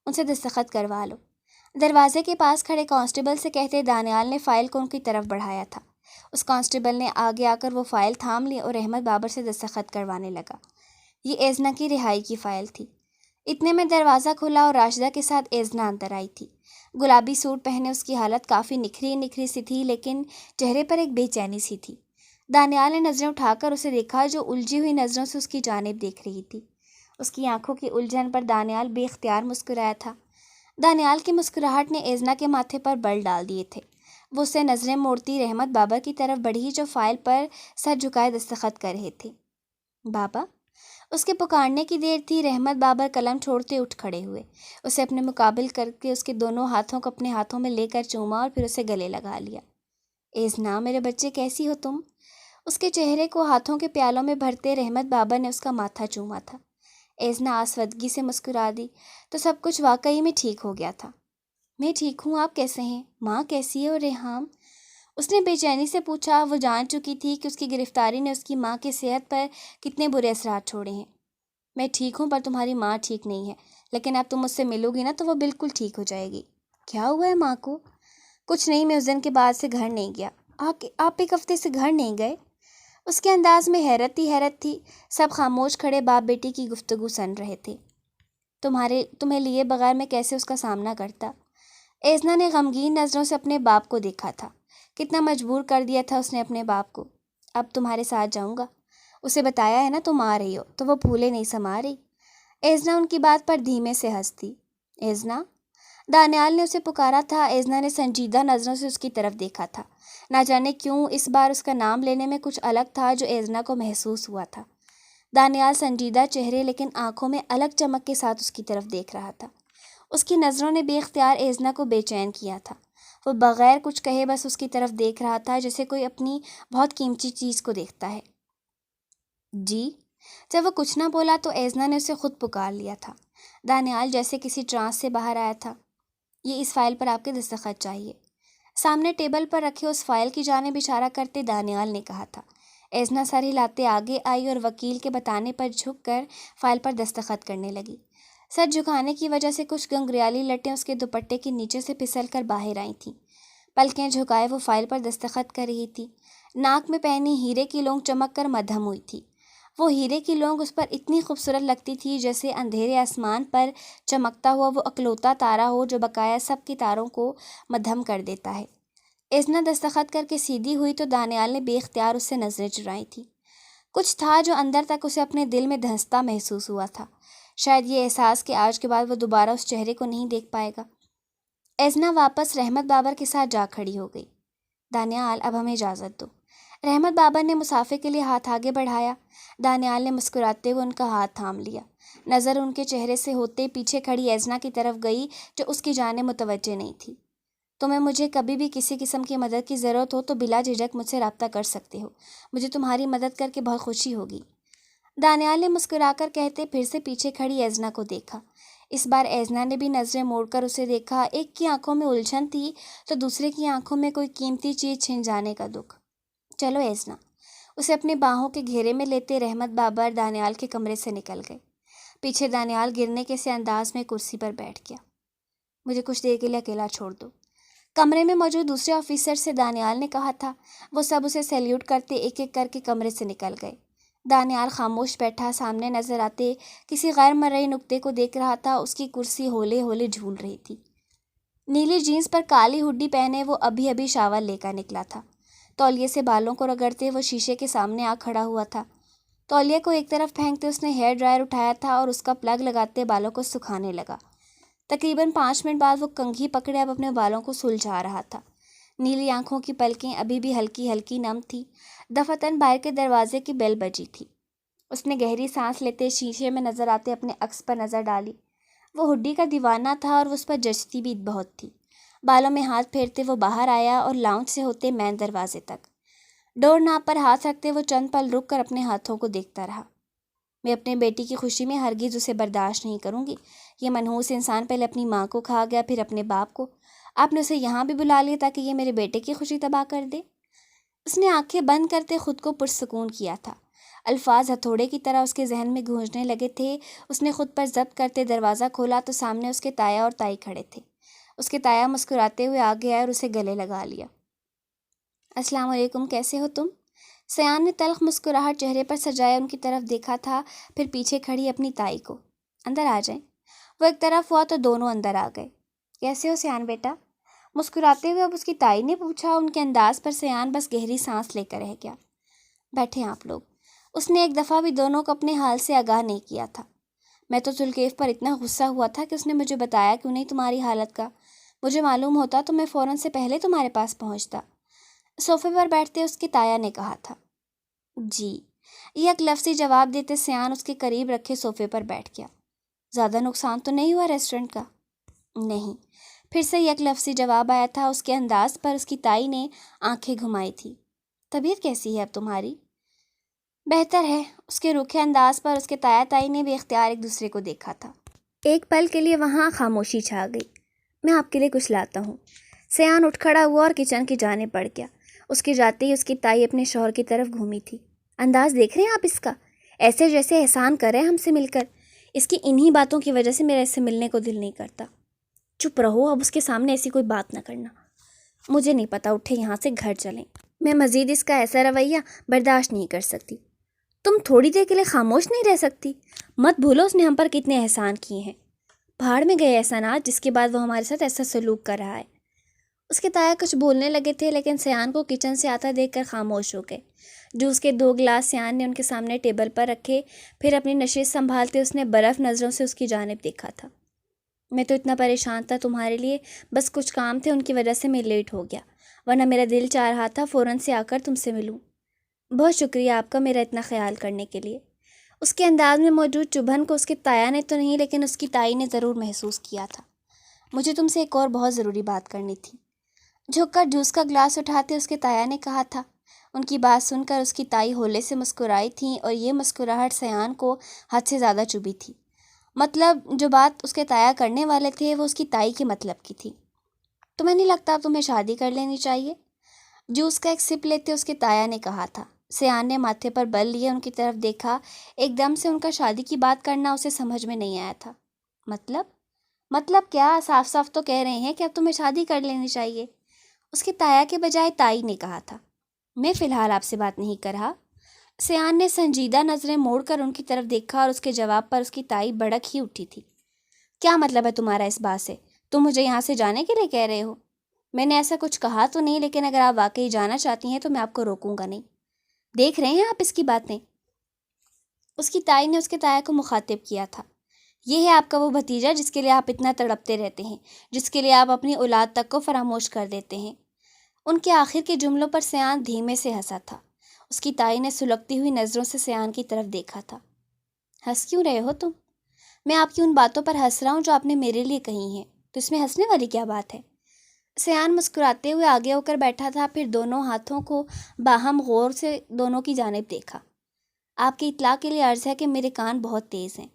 ان سے دستخط کروا لو، دروازے کے پاس کھڑے کانسٹیبل سے کہتے دانیال نے فائل کو ان کی طرف بڑھایا تھا۔ اس کانسٹیبل نے آگے آ کر وہ فائل تھام لی اور رحمت بابر سے دستخط کروانے لگا۔ یہ ایزنا کی رہائی کی فائل تھی۔ اتنے میں دروازہ کھلا اور راشدہ کے ساتھ ایزنا اندر آئی تھی۔ گلابی سوٹ پہنے اس کی حالت کافی نکھری سی تھی، لیکن چہرے پر ایک بے چینی سی تھی۔ دانیال نے نظریں اٹھا کر اسے دیکھا، جو الجھی ہوئی نظروں سے اس کی جانب دیکھ رہی تھی۔ اس کی آنکھوں کی الجھن پر دانیال بے اختیار مسکرایا تھا۔ دانیال کی مسکراہٹ نے ایزنا کے ماتھے پر بل ڈال دیے تھے۔ وہ اسے نظریں موڑتی رحمت بابر کی طرف بڑھی، جو فائل پر سر جھکائے دستخط کر رہے تھے۔ بابا، اس کے پکارنے کی دیر تھی۔ رحمت بابر قلم چھوڑتے اٹھ کھڑے ہوئے، اسے اپنے مقابل کر کے اس کے دونوں ہاتھوں کو اپنے ہاتھوں میں لے کر چوما اور پھر اسے گلے لگا لیا۔ ایزنا، میرے بچے، کیسی ہو تم؟ اس کے چہرے کو ہاتھوں کے پیالوں میں بھرتے رحمت بابر نے اس کا ماتھا چوما تھا۔ ایزنا آسودگی سے مسکرا دی تو سب کچھ واقعی میں ٹھیک ہو گیا تھا۔ میں ٹھیک ہوں، آپ کیسے ہیں؟ ماں کیسی ہے اور ریحام؟ اس نے بے چینی سے پوچھا۔ وہ جان چکی تھی کہ اس کی گرفتاری نے اس کی ماں کی صحت پر کتنے برے اثرات چھوڑے ہیں۔ میں ٹھیک ہوں، پر تمہاری ماں ٹھیک نہیں ہے، لیکن اب تم اس سے ملو گی نا تو وہ بالکل ٹھیک ہو جائے گی۔ کیا ہوا ہے ماں کو؟ کچھ نہیں، میں اس دن کے بعد سے گھر نہیں گیا۔ آپ ایک ہفتے سے گھر نہیں گئے؟ اس کے انداز میں حیرت ہی حیرت تھی۔ سب خاموش کھڑے باپ بیٹی کی گفتگو سن رہے تھے۔ تمہیں لیے بغیر میں کیسے اس کا سامنا کرتا؟ ایزنا نے غمگین نظروں سے اپنے باپ کو دیکھا تھا۔ کتنا مجبور کر دیا تھا اس نے اپنے باپ کو۔ اب تمہارے ساتھ جاؤں گا، اسے بتایا ہے نا تم آ رہی ہو، تو وہ پھولے نہیں سما رہی۔ ایزنا ان کی بات پر دھیمے سے ہنستی۔ ایزنا، دانیال نے اسے پکارا تھا۔ ایزنا نے سنجیدہ نظروں سے اس کی طرف دیکھا تھا۔ نہ جانے کیوں اس بار اس کا نام لینے میں کچھ الگ تھا جو ایزنا کو محسوس ہوا تھا۔ دانیال سنجیدہ چہرے لیکن آنکھوں میں الگ چمک کے ساتھ اس کی طرف دیکھ رہا تھا۔ اس کی نظروں نے بے اختیار ایزنا کو بے چین کیا تھا۔ وہ بغیر کچھ کہے بس اس کی طرف دیکھ رہا تھا، جیسے کوئی اپنی بہت قیمتی چیز کو دیکھتا ہے۔ جی؟ جب وہ کچھ نہ بولا تو ایزنا نے اسے خود پکار لیا تھا۔ دانیال جیسے کسی ٹرانس سے باہر آیا تھا۔ یہ اس فائل پر آپ کے دستخط چاہیے۔ سامنے ٹیبل پر رکھے اس فائل کی جانب اشارہ کرتے دانیال نے کہا تھا۔ ایزنا سر ہلاتے آگے آئی اور وکیل کے بتانے پر جھک کر فائل پر دستخط کرنے لگی۔ سر جھکانے کی وجہ سے کچھ گنگریالی لٹیں اس کے دوپٹے کے نیچے سے پھسل کر باہر آئی تھیں۔ پلکیں جھکائے وہ فائل پر دستخط کر رہی تھی۔ ناک میں پہنی ہیرے کی لونگ چمک کر مدھم ہوئی تھی۔ وہ ہیرے کی لونگ اس پر اتنی خوبصورت لگتی تھی جیسے اندھیرے آسمان پر چمکتا ہوا وہ اکلوتا تارا ہو جو بقایا سب کے تاروں کو مدھم کر دیتا ہے۔ ایزنا دستخط کر کے سیدھی ہوئی تو دانیال نے بے اختیار اس سے نظریں چرائی تھیں۔ کچھ تھا جو اندر تک اسے اپنے دل میں دھنستا محسوس ہوا تھا، شاید یہ احساس کہ آج کے بعد وہ دوبارہ اس چہرے کو نہیں دیکھ پائے گا۔ ایزنا واپس رحمت بابر کے ساتھ جا کھڑی ہو گئی۔ دانیال، اب ہمیں اجازت دو۔ رحمت بابر نے مسافر کے لیے ہاتھ آگے بڑھایا۔ دانیال نے مسکراتے ہوئے ان کا ہاتھ تھام لیا۔ نظر ان کے چہرے سے ہوتے پیچھے کھڑی ایزنا کی طرف گئی جو اس کی جانب متوجہ نہیں تھی۔ تمہیں مجھے کبھی بھی کسی قسم کی مدد کی ضرورت ہو تو بلا جھجک مجھ سے رابطہ کر سکتے ہو۔ مجھے تمہاری مدد کر کے بہت خوشی ہوگی۔ دانیال نے مسکرا کر کہتے پھر سے پیچھے کھڑی ایزنا کو دیکھا۔ اس بار ایزنا نے بھی نظریں موڑ کر اسے دیکھا۔ ایک کی آنکھوں میں الجھن تھی تو دوسرے کی آنکھوں میں کوئی قیمتی چیز چھن جانے کا دکھ۔ چلو ایزنا، اسے اپنے باہوں کے گھیرے میں لیتے رحمت بابر دانیال کے کمرے سے نکل گئے۔ پیچھے دانیال گرنے کے سے انداز میں کرسی پر بیٹھ گیا۔ مجھے کچھ دیر کے لیے اکیلا چھوڑ دو، کمرے میں موجود دوسرے آفیسر سے دانیال نے کہا تھا۔ وہ سب اسے سیلیوٹ کرتے ایک ایک کر کے کمرے سے نکل گئے۔ دانیال خاموش بیٹھا سامنے نظر آتے کسی غیر مرئی نقطے کو دیکھ رہا تھا۔ اس کی کرسی ہولے ہولے جھول رہی تھی۔ نیلی جینس پر کالی ہڈی پہنے وہ ابھی ابھی شاور لے کر نکلا تھا۔ تولیے سے بالوں کو رگڑتے وہ شیشے کے سامنے آ کھڑا ہوا تھا۔ تولیے کو ایک طرف پھینکتے اس نے ہیئر ڈرائر اٹھایا تھا اور اس کا پلگ لگاتے بالوں کو سکھانے لگا۔ تقریباً 5 منٹ بعد وہ کنگھی پکڑے اب اپنے بالوں کو سلجھا رہا تھا۔ نیلی آنکھوں کی پلکیں ابھی بھی ہلکی ہلکی نم تھی۔ دفعتاً باہر کے دروازے کی بیل بجی تھی۔ اس نے گہری سانس لیتے شیشے میں نظر آتے اپنے عکس پر نظر ڈالی۔ وہ ہڈی کا دیوانہ تھا اور اس پر جچتی بھی بہت تھی۔ بالوں میں ہاتھ پھیرتے وہ باہر آیا اور لاؤنج سے ہوتے مین دروازے تک ڈور ناب پر ہاتھ رکھتے وہ چند پل رک کر اپنے ہاتھوں کو دیکھتا رہا۔ میں اپنے بیٹی کی خوشی میں ہرگز اسے برداشت نہیں کروں گی۔ یہ منحوس انسان پہلے اپنی ماں کو کھا گیا، پھر اپنے باپ کو۔ آپ نے اسے یہاں بھی بلا لیا تاکہ یہ میرے بیٹے کی خوشی تباہ کر دے۔ اس نے آنکھیں بند کرتے خود کو پرسکون کیا تھا۔ الفاظ ہتھوڑے کی طرح اس کے ذہن میں گونجنے لگے تھے۔ اس نے خود پر ضبط کرتے دروازہ کھولا تو سامنے اس کے تایا اور تائی کھڑے تھے۔ اس کے تایا مسکراتے ہوئے آگے آئے اور اسے گلے لگا لیا۔ السلام علیکم، کیسے ہو تم؟ سیان نے تلخ مسکراہٹ چہرے پر سجائے ان کی طرف دیکھا تھا، پھر پیچھے کھڑی اپنی تائی کو۔ اندر آ جائیں۔ وہ ایک طرف ہوا تو دونوں اندر آ گئے۔ کیسے ہو سیان بیٹا؟ مسکراتے ہوئے اب اس کی تائی نے پوچھا۔ ان کے انداز پر سیان بس گہری سانس لے کر رہ گیا۔ بیٹھے آپ لوگ۔ اس نے ایک دفعہ بھی دونوں کو اپنے حال سے آگاہ نہیں کیا تھا۔ میں تو ذوالکیف پر اتنا غصہ ہوا تھا کہ اس نے مجھے بتایا کیوں نہیں تمہاری حالت کا۔ مجھے معلوم ہوتا تو میں فوراً سے پہلے تمہارے پاس پہنچتا۔ صوفے پر بیٹھتے اس کی تایا نے کہا تھا۔ جی، یک لفظی جواب دیتے سیان اس کے قریب رکھے صوفے پر بیٹھ گیا۔ زیادہ نقصان تو نہیں ہوا ریسٹورنٹ کا؟ نہیں، پھر سے یک لفظی جواب آیا تھا۔ اس کے انداز پر اس کی تائی نے آنکھیں گھمائی تھی۔ طبیعت کیسی ہے اب تمہاری؟ بہتر ہے۔ اس کے روکھے انداز پر اس کے تایا تائی نے بے اختیار ایک دوسرے کو دیکھا تھا۔ ایک پل کے لیے وہاں خاموشی چھا گئی۔ میں آپ کے لیے کچھ لاتا ہوں۔ سیان اٹھ کھڑا ہوا اور کچن کی جانب بڑھ گیا۔ اس کے جاتے ہی اس کی تائی اپنے شوہر کی طرف گھومی تھی۔ انداز دیکھ رہے ہیں آپ اس کا؟ ایسے جیسے احسان کر رہے ہیں ہم سے مل کر۔ اس کی انہی باتوں کی وجہ سے میرا اس سے ملنے کو دل نہیں کرتا۔ چپ رہو، اب اس کے سامنے ایسی کوئی بات نہ کرنا۔ مجھے نہیں پتا، اٹھے یہاں سے گھر چلیں۔ میں مزید اس کا ایسا رویہ برداشت نہیں کر سکتی۔ تم تھوڑی دیر کے لیے خاموش نہیں رہ سکتی؟ مت بھولو اس نے ہم پر کتنے احسان کیے ہیں۔ پہاڑ میں گئے احسانات، جس کے بعد وہ ہمارے ساتھ ایسا سلوک کر رہا ہے۔ اس کے تایا کچھ بولنے لگے تھے لیکن سیان کو کچن سے آتا دیکھ کر خاموش ہو گئے۔ جوس کے 2 گلاس سیان نے ان کے سامنے ٹیبل پر رکھے، پھر اپنی نشست سنبھالتے اس نے برف نظروں سے اس کی جانب دیکھا تھا۔ میں تو اتنا پریشان تھا تمہارے لیے، بس کچھ کام تھے ان کی وجہ سے میں لیٹ ہو گیا، ورنہ میرا دل چاہ رہا تھا فوراً سے آ کر تم سے ملوں۔ بہت شکریہ آپ کا میرا اتنا خیال کرنے کے لیے۔ اس کے انداز میں موجود چبھن کو اس کے تایا نے تو نہیں لیکن اس کی تائی نے ضرور محسوس کیا تھا۔ مجھے تم سے ایک اور بہت ضروری بات کرنی تھی۔ جھک کر جوس کا گلاس اٹھاتے اس کے تایا نے کہا تھا۔ ان کی بات سن کر اس کی تائی ہولے سے مسکرائی تھیں اور یہ مسکراہٹ سیان کو حد سے زیادہ چبھی تھی۔ مطلب جو بات اس کے تایا کرنے والے تھے وہ اس کی تائی کے مطلب کی تھی۔ تمہیں نہیں لگتا تمہیں شادی کر لینی چاہیے؟ جوس کا ایک سپ لیتے اس کے تایا نے کہا تھا۔ سیان نے ماتھے پر بل لیے ان کی طرف دیکھا۔ ایک دم سے ان کا شادی کی بات کرنا اسے سمجھ میں نہیں آیا تھا۔ مطلب کیا؟ صاف صاف تو کہہ رہے ہیں کہ اب تمہیں شادی کر لینی چاہیے۔ اس کے تایا کے بجائے تائی نے کہا تھا۔ میں فی الحال آپ سے بات نہیں کر رہا۔ سیان نے سنجیدہ نظریں موڑ کر ان کی طرف دیکھا اور اس کے جواب پر اس کی تائی بھڑک ہی اٹھی تھی۔ کیا مطلب ہے تمہارا اس بات سے؟ تم مجھے یہاں سے جانے کے لیے کہہ رہے ہو؟ میں نے ایسا کچھ کہا تو نہیں، لیکن اگر آپ واقعی جانا چاہتی ہیں تو میں آپ کو روکوں گا نہیں۔ دیکھ رہے ہیں آپ اس کی باتیں؟ اس کی تائی نے اس کے تایا کو مخاطب کیا تھا۔ یہ ہے آپ کا وہ بھتیجا جس کے لیے آپ اتنا تڑپتے رہتے ہیں، جس کے لیے آپ اپنی اولاد تک کو فراموش کر دیتے ہیں۔ ان کے آخر کے جملوں پر سیان دھیمے سے ہنسا تھا۔ اس کی تائی نے سلگتی ہوئی نظروں سے سیان کی طرف دیکھا تھا۔ ہنس کیوں رہے ہو تم؟ میں آپ کی ان باتوں پر ہنس رہا ہوں جو آپ نے میرے لیے کہی ہیں، تو اس میں ہنسنے والی کیا بات ہے؟ سیان مسکراتے ہوئے آگے ہو کر بیٹھا تھا، پھر دونوں ہاتھوں کو باہم غور سے دونوں کی جانب دیکھا۔ آپ کی اطلاع کے لیے عرض ہے کہ میرے کان بہت تیز ہیں۔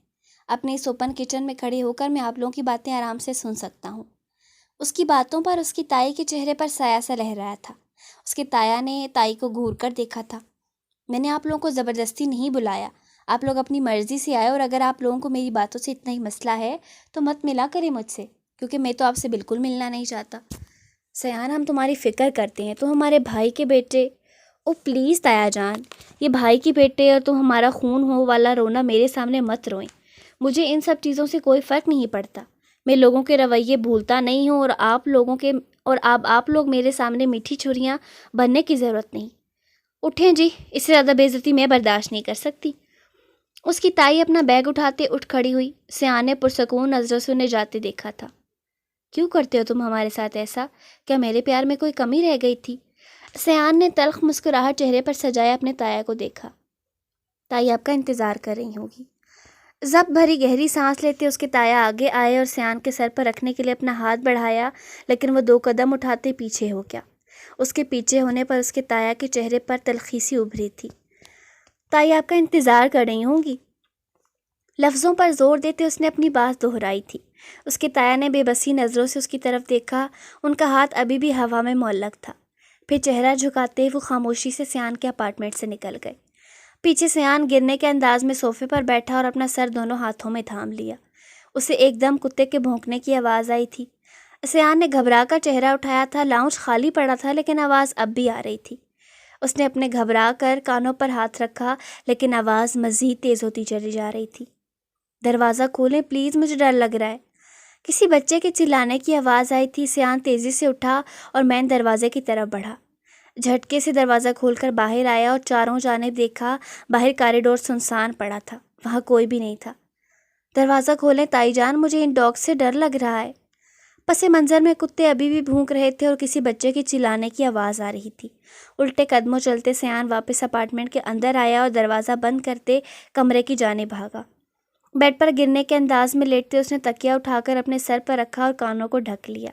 اپنے اس اوپن کچن میں کھڑے ہو کر میں آپ لوگوں کی باتیں آرام سے سن سکتا ہوں۔ اس کی باتوں پر اس کی تائی کے چہرے پر سایہ سا لہرایا تھا۔ اس کے تایا نے تائی کو گھور کر دیکھا تھا۔ میں نے آپ لوگوں کو زبردستی نہیں بلایا، آپ لوگ اپنی مرضی سے آئے، اور اگر آپ لوگوں کو میری باتوں سے اتنا ہی مسئلہ ہے تو مت ملا کریں مجھ سے، کیونکہ میں تو آپ سے بالکل ملنا نہیں چاہتا۔ سیان ہم تمہاری فکر کرتے ہیں، تو ہمارے بھائی کے بیٹے۔ او پلیز تایا جان، یہ بھائی کی بیٹے اور تم ہمارا خون ہو والا رونا میرے سامنے مت روئیں۔ مجھے ان سب چیزوں سے کوئی فرق نہیں پڑتا۔ میں لوگوں کے رویے بھولتا نہیں ہوں، اور آپ لوگ میرے سامنے میٹھی چھریاں بننے کی ضرورت نہیں۔ اٹھیں جی، اس سے زیادہ بے عزتی میں برداشت نہیں کر سکتی۔ اس کی تائی اپنا بیگ اٹھاتے اٹھ کھڑی ہوئی۔ سیان نے پرسکون نظروں سے انہیں جاتے دیکھا تھا۔ کیوں کرتے ہو تم ہمارے ساتھ ایسا؟ کیا میرے پیار میں کوئی کمی رہ گئی تھی؟ سیان نے تلخ مسکراہٹ چہرے پر سجائے اپنے تایا کو دیکھا۔ تائی آپ کا انتظار کر رہی ہوگی۔ ضبط بھری گہری سانس لیتے اس کے تایا آگے آئے اور سیان کے سر پر رکھنے کے لیے اپنا ہاتھ بڑھایا، لیکن وہ 2 قدم اٹھاتے پیچھے ہو گیا۔ اس کے پیچھے ہونے پر اس کے تایا کے چہرے پر تلخی سی ابھری تھی۔ تائی آپ کا انتظار کر رہی ہوں گی؟ لفظوں پر زور دیتے اس نے اپنی بات دہرائی تھی۔ اس کے تایا نے بے بسی نظروں سے اس کی طرف دیکھا، ان کا ہاتھ ابھی بھی ہوا میں معلق تھا۔ پھر چہرہ جھکاتے وہ خاموشی سے سیان کے اپارٹمنٹ سے نکل گئے۔ پیچھے سیان گرنے کے انداز میں صوفے پر بیٹھا اور اپنا سر دونوں ہاتھوں میں تھام لیا۔ اسے ایک دم کتے کے بھونکنے کی آواز آئی تھی۔ سیان نے گھبرا کر چہرہ اٹھایا تھا، لاؤنج خالی پڑا تھا لیکن آواز اب بھی آ رہی تھی۔ اس نے اپنے گھبرا کر کانوں پر ہاتھ رکھا لیکن آواز مزید تیز ہوتی چلی جا رہی تھی۔ دروازہ کھولیں پلیز، مجھے ڈر لگ رہا ہے۔ کسی بچے کے چلانے کی آواز آئی تھی۔ سیان تیزی سے اٹھا اور مین دروازے کی طرف بڑھا۔ جھٹکے سے دروازہ کھول کر باہر آیا اور چاروں جانب دیکھا۔ باہر کاریڈور سنسان پڑا تھا، وہاں کوئی بھی نہیں تھا۔ دروازہ کھولیں تائی جان، مجھے ان ڈاگ سے ڈر لگ رہا ہے۔ پس منظر میں کتے ابھی بھی بھونک رہے تھے اور کسی بچے کی چلانے کی آواز آ رہی تھی۔ الٹے قدموں چلتے سیان واپس اپارٹمنٹ کے اندر آیا اور دروازہ بند کرتے کمرے کی جانب بھاگا۔ بیڈ پر گرنے کے انداز میں لیٹتے اس نے تکیہ اٹھا کر اپنے سر پر رکھا اور کانوں کو ڈھک لیا۔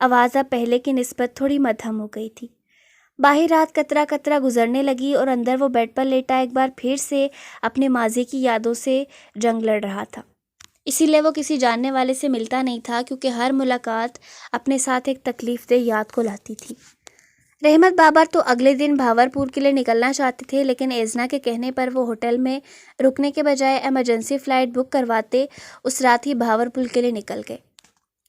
آواز اب پہلے کی نسبت تھوڑی مدھم ہو گئی تھی۔ باہر رات قطرہ قطرہ گزرنے لگی اور اندر وہ بیڈ پر لیٹا ایک بار پھر سے اپنے ماضی کی یادوں سے جنگ لڑ رہا تھا۔ اسی لیے وہ کسی جاننے والے سے ملتا نہیں تھا، کیونکہ ہر ملاقات اپنے ساتھ ایک تکلیف دہ یاد کو لاتی تھی۔ رحمت بابر تو اگلے دن بھاورپور کے لیے نکلنا چاہتے تھے، لیکن ایزنا کے کہنے پر وہ ہوٹل میں رکنے کے بجائے ایمرجنسی فلائٹ بک کرواتے اس رات ہی بھاورپور کے لیے نکل گئے۔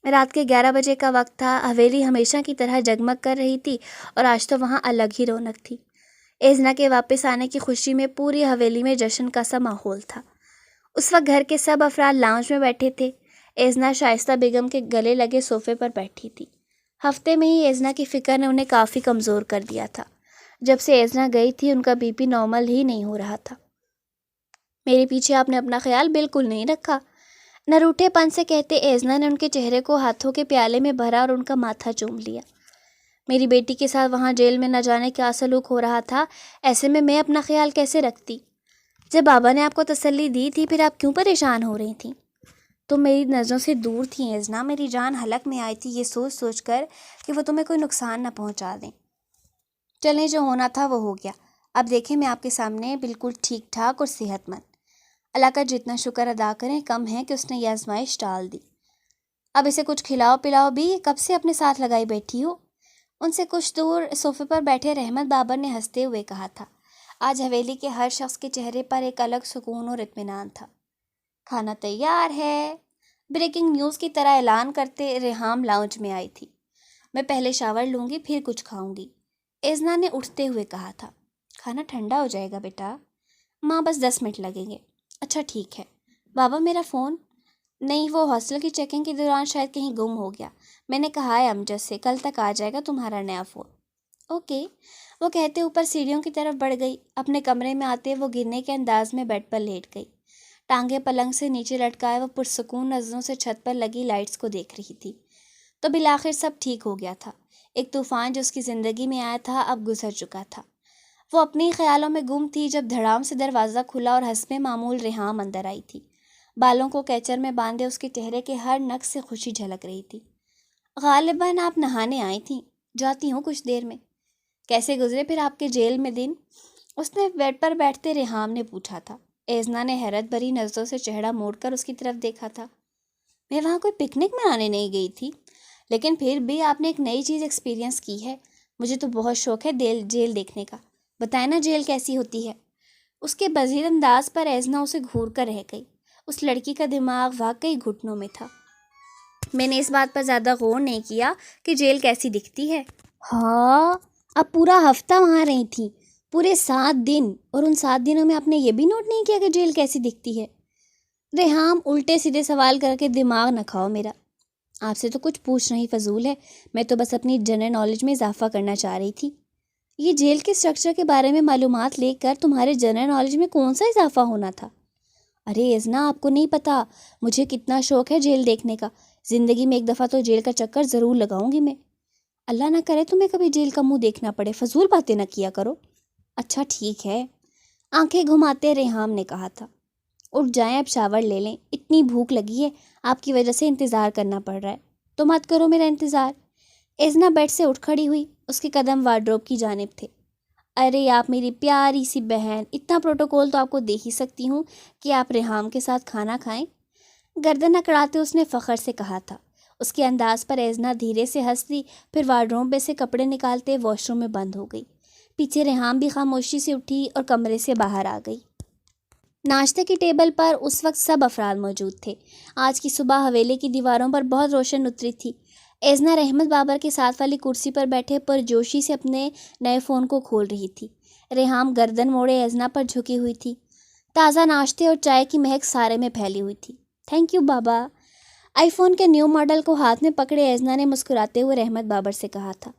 رات کے 11 بجے کا وقت تھا۔ حویلی ہمیشہ کی طرح جگمگ کر رہی تھی اور آج تو وہاں الگ ہی رونق تھی۔ ایزنا کے واپس آنے کی خوشی میں پوری حویلی میں جشن کا سا ماحول تھا۔ اس وقت گھر کے سب افراد لاؤنج میں بیٹھے تھے۔ ایزنا شائستہ بیگم کے گلے لگے صوفے پر بیٹھی تھی۔ ہفتے میں ہی ایزنا کی فکر نے انہیں کافی کمزور کر دیا تھا۔ جب سے ایزنا گئی تھی ان کا بی پی نارمل ہی نہیں ہو رہا تھا۔ میرے پیچھے آپ نے اپنا خیال بالکل نہیں رکھا، نروٹھے پن سے کہتے ایزنا نے ان کے چہرے کو ہاتھوں کے پیالے میں بھرا اور ان کا ماتھا چوم لیا۔ میری بیٹی کے ساتھ وہاں جیل میں نہ جانے کیا سلوک ہو رہا تھا، ایسے میں اپنا خیال کیسے رکھتی؟ جب بابا نے آپ کو تسلی دی تھی پھر آپ کیوں پریشان ہو رہی تھیں؟ تم میری نظروں سے دور تھیں ایزنا، میری جان حلق میں آئی تھی یہ سوچ سوچ کر کہ وہ تمہیں کوئی نقصان نہ پہنچا دیں۔ چلیں، جو ہونا تھا وہ ہو گیا۔ اب دیکھیں میں آپ کے سامنے بالکل ٹھیک ٹھاک اور صحت مند۔ اللہ کا جتنا شکر ادا کریں کم ہے کہ اس نے یہ آزمائش ٹال دی۔ اب اسے کچھ کھلاؤ پلاؤ بھی، کب سے اپنے ساتھ لگائی بیٹھی ہو؟ ان سے کچھ دور صوفے پر بیٹھے رحمت بابر نے ہنستے ہوئے کہا تھا۔ آج حویلی کے ہر شخص کے چہرے پر ایک الگ سکون اور اطمینان تھا۔ کھانا تیار ہے، بریکنگ نیوز کی طرح اعلان کرتے ریحام لاؤنج میں آئی تھی۔ میں پہلے شاور لوں گی پھر کچھ کھاؤں گی، ایزنا نے اٹھتے ہوئے کہا تھا۔ کھانا ٹھنڈا ہو جائے گا بیٹا۔ ماں بس 10 منٹ لگیں گے۔ اچھا ٹھیک ہے۔ بابا میرا فون؟ نہیں، وہ ہاسٹل کی چیکنگ کے دوران شاید کہیں گم ہو گیا۔ میں نے کہا ہے امجد سے کل تک آ جائے گا تمہارا نیا فون۔ اوکے، وہ کہتے اوپر سیڑھیوں کی طرف بڑھ گئی۔ اپنے کمرے میں آتے وہ گرنے کے انداز میں بیڈ پر لیٹ گئی۔ ٹانگیں پلنگ سے نیچے لٹکائے وہ پرسکون نظروں سے چھت پر لگی لائٹس کو دیکھ رہی تھی۔ تو بالآخر سب ٹھیک ہو گیا تھا۔ ایک طوفان جو اس کی زندگی میں آیا تھا اب گزر چکا تھا۔ وہ اپنی خیالوں میں گم تھی جب دھڑام سے دروازہ کھلا اور حسب معمول ریحام اندر آئی تھی۔ بالوں کو کیچر میں باندھے اس کے چہرے کے ہر نقش سے خوشی جھلک رہی تھی۔ غالباً آپ نہانے آئی تھیں، جاتی ہوں کچھ دیر میں۔ کیسے گزرے پھر آپ کے جیل میں دن؟ اس نے بیڈ پر بیٹھتے ریحام نے پوچھا تھا۔ ایزنا نے حیرت بھری نظروں سے چہرہ موڑ کر اس کی طرف دیکھا تھا۔ میں وہاں کوئی پکنک منانے نہیں گئی تھی، لیکن پھر بھی آپ نے ایک نئی چیز ایکسپیرینس کی ہے۔ مجھے تو بہت شوق ہے جیل دیکھنے کا۔ بتائیں نا جیل کیسی ہوتی ہے؟ اس کے بذیر انداز پر ایزنا اسے گھور کر رہ گئی۔ اس لڑکی کا دماغ واقعی گھٹنوں میں تھا۔ میں نے اس بات پر زیادہ غور نہیں کیا کہ جیل کیسی دکھتی ہے۔ ہاں، اب پورا ہفتہ وہاں رہی تھی، پورے 7 دن، اور ان 7 دنوں میں آپ نے یہ بھی نوٹ نہیں کیا کہ جیل کیسی دکھتی ہے؟ ریحام الٹے سیدھے سوال کر کے دماغ نہ کھاؤ میرا۔ آپ سے تو کچھ پوچھنا ہی فضول ہے، میں تو بس اپنی جنرل نالج میں اضافہ کرنا چاہ رہی تھی۔ یہ جیل کے اسٹرکچر کے بارے میں معلومات لے کر تمہارے جنرل نالج میں کون سا اضافہ ہونا تھا؟ ارے ایزنا، آپ کو نہیں پتا مجھے کتنا شوق ہے جیل دیکھنے کا۔ زندگی میں ایک دفعہ تو جیل کا چکر ضرور لگاؤں گی میں۔ اللہ نہ کرے تمہیں کبھی جیل کا منہ دیکھنا پڑے، فضول باتیں نہ کیا کرو۔ اچھا ٹھیک ہے، آنکھیں گھماتے ریحام نے کہا تھا۔ اٹھ جائیں، اب شاور لے لیں، اتنی بھوک لگی ہے، آپ کی وجہ سے انتظار کرنا پڑ رہا ہے۔ تو مت کرو میرا انتظار۔ ایزنا بیڈ سے اٹھ کھڑی ہوئی، اس کے قدم وارڈروب کی جانب تھے۔ ارے آپ میری پیاری سی بہن، اتنا پروٹوکول تو آپ کو دے ہی سکتی ہوں کہ آپ ریحام کے ساتھ کھانا کھائیں۔ گردن اکڑاتے اس نے فخر سے کہا تھا۔ اس کے انداز پر ایزنا دھیرے سے ہنس دی، پھر وارڈروب میں سے کپڑے نکالتے واش روم میں بند ہو گئی۔ پیچھے ریحام بھی خاموشی سے اٹھی اور کمرے سے باہر آ گئی۔ ناشتے کی ٹیبل پر اس وقت سب افراد موجود تھے۔ آج کی صبح حویلی کی دیواروں پر بہت روشن اتری تھی۔ ایزنا رحمت بابر کے ساتھ والی کرسی پر بیٹھے پرجوشی سے اپنے نئے فون کو کھول رہی تھی۔ ریحام گردن موڑے ایزنا پر جھکی ہوئی تھی۔ تازہ ناشتے اور چائے کی مہک سارے میں پھیلی ہوئی تھی۔ تھینک یو بابا۔ آئی فون کے نیو ماڈل کو ہاتھ میں پکڑے ایزنا نے مسکراتے ہوئے رحمت بابر سے کہا تھا۔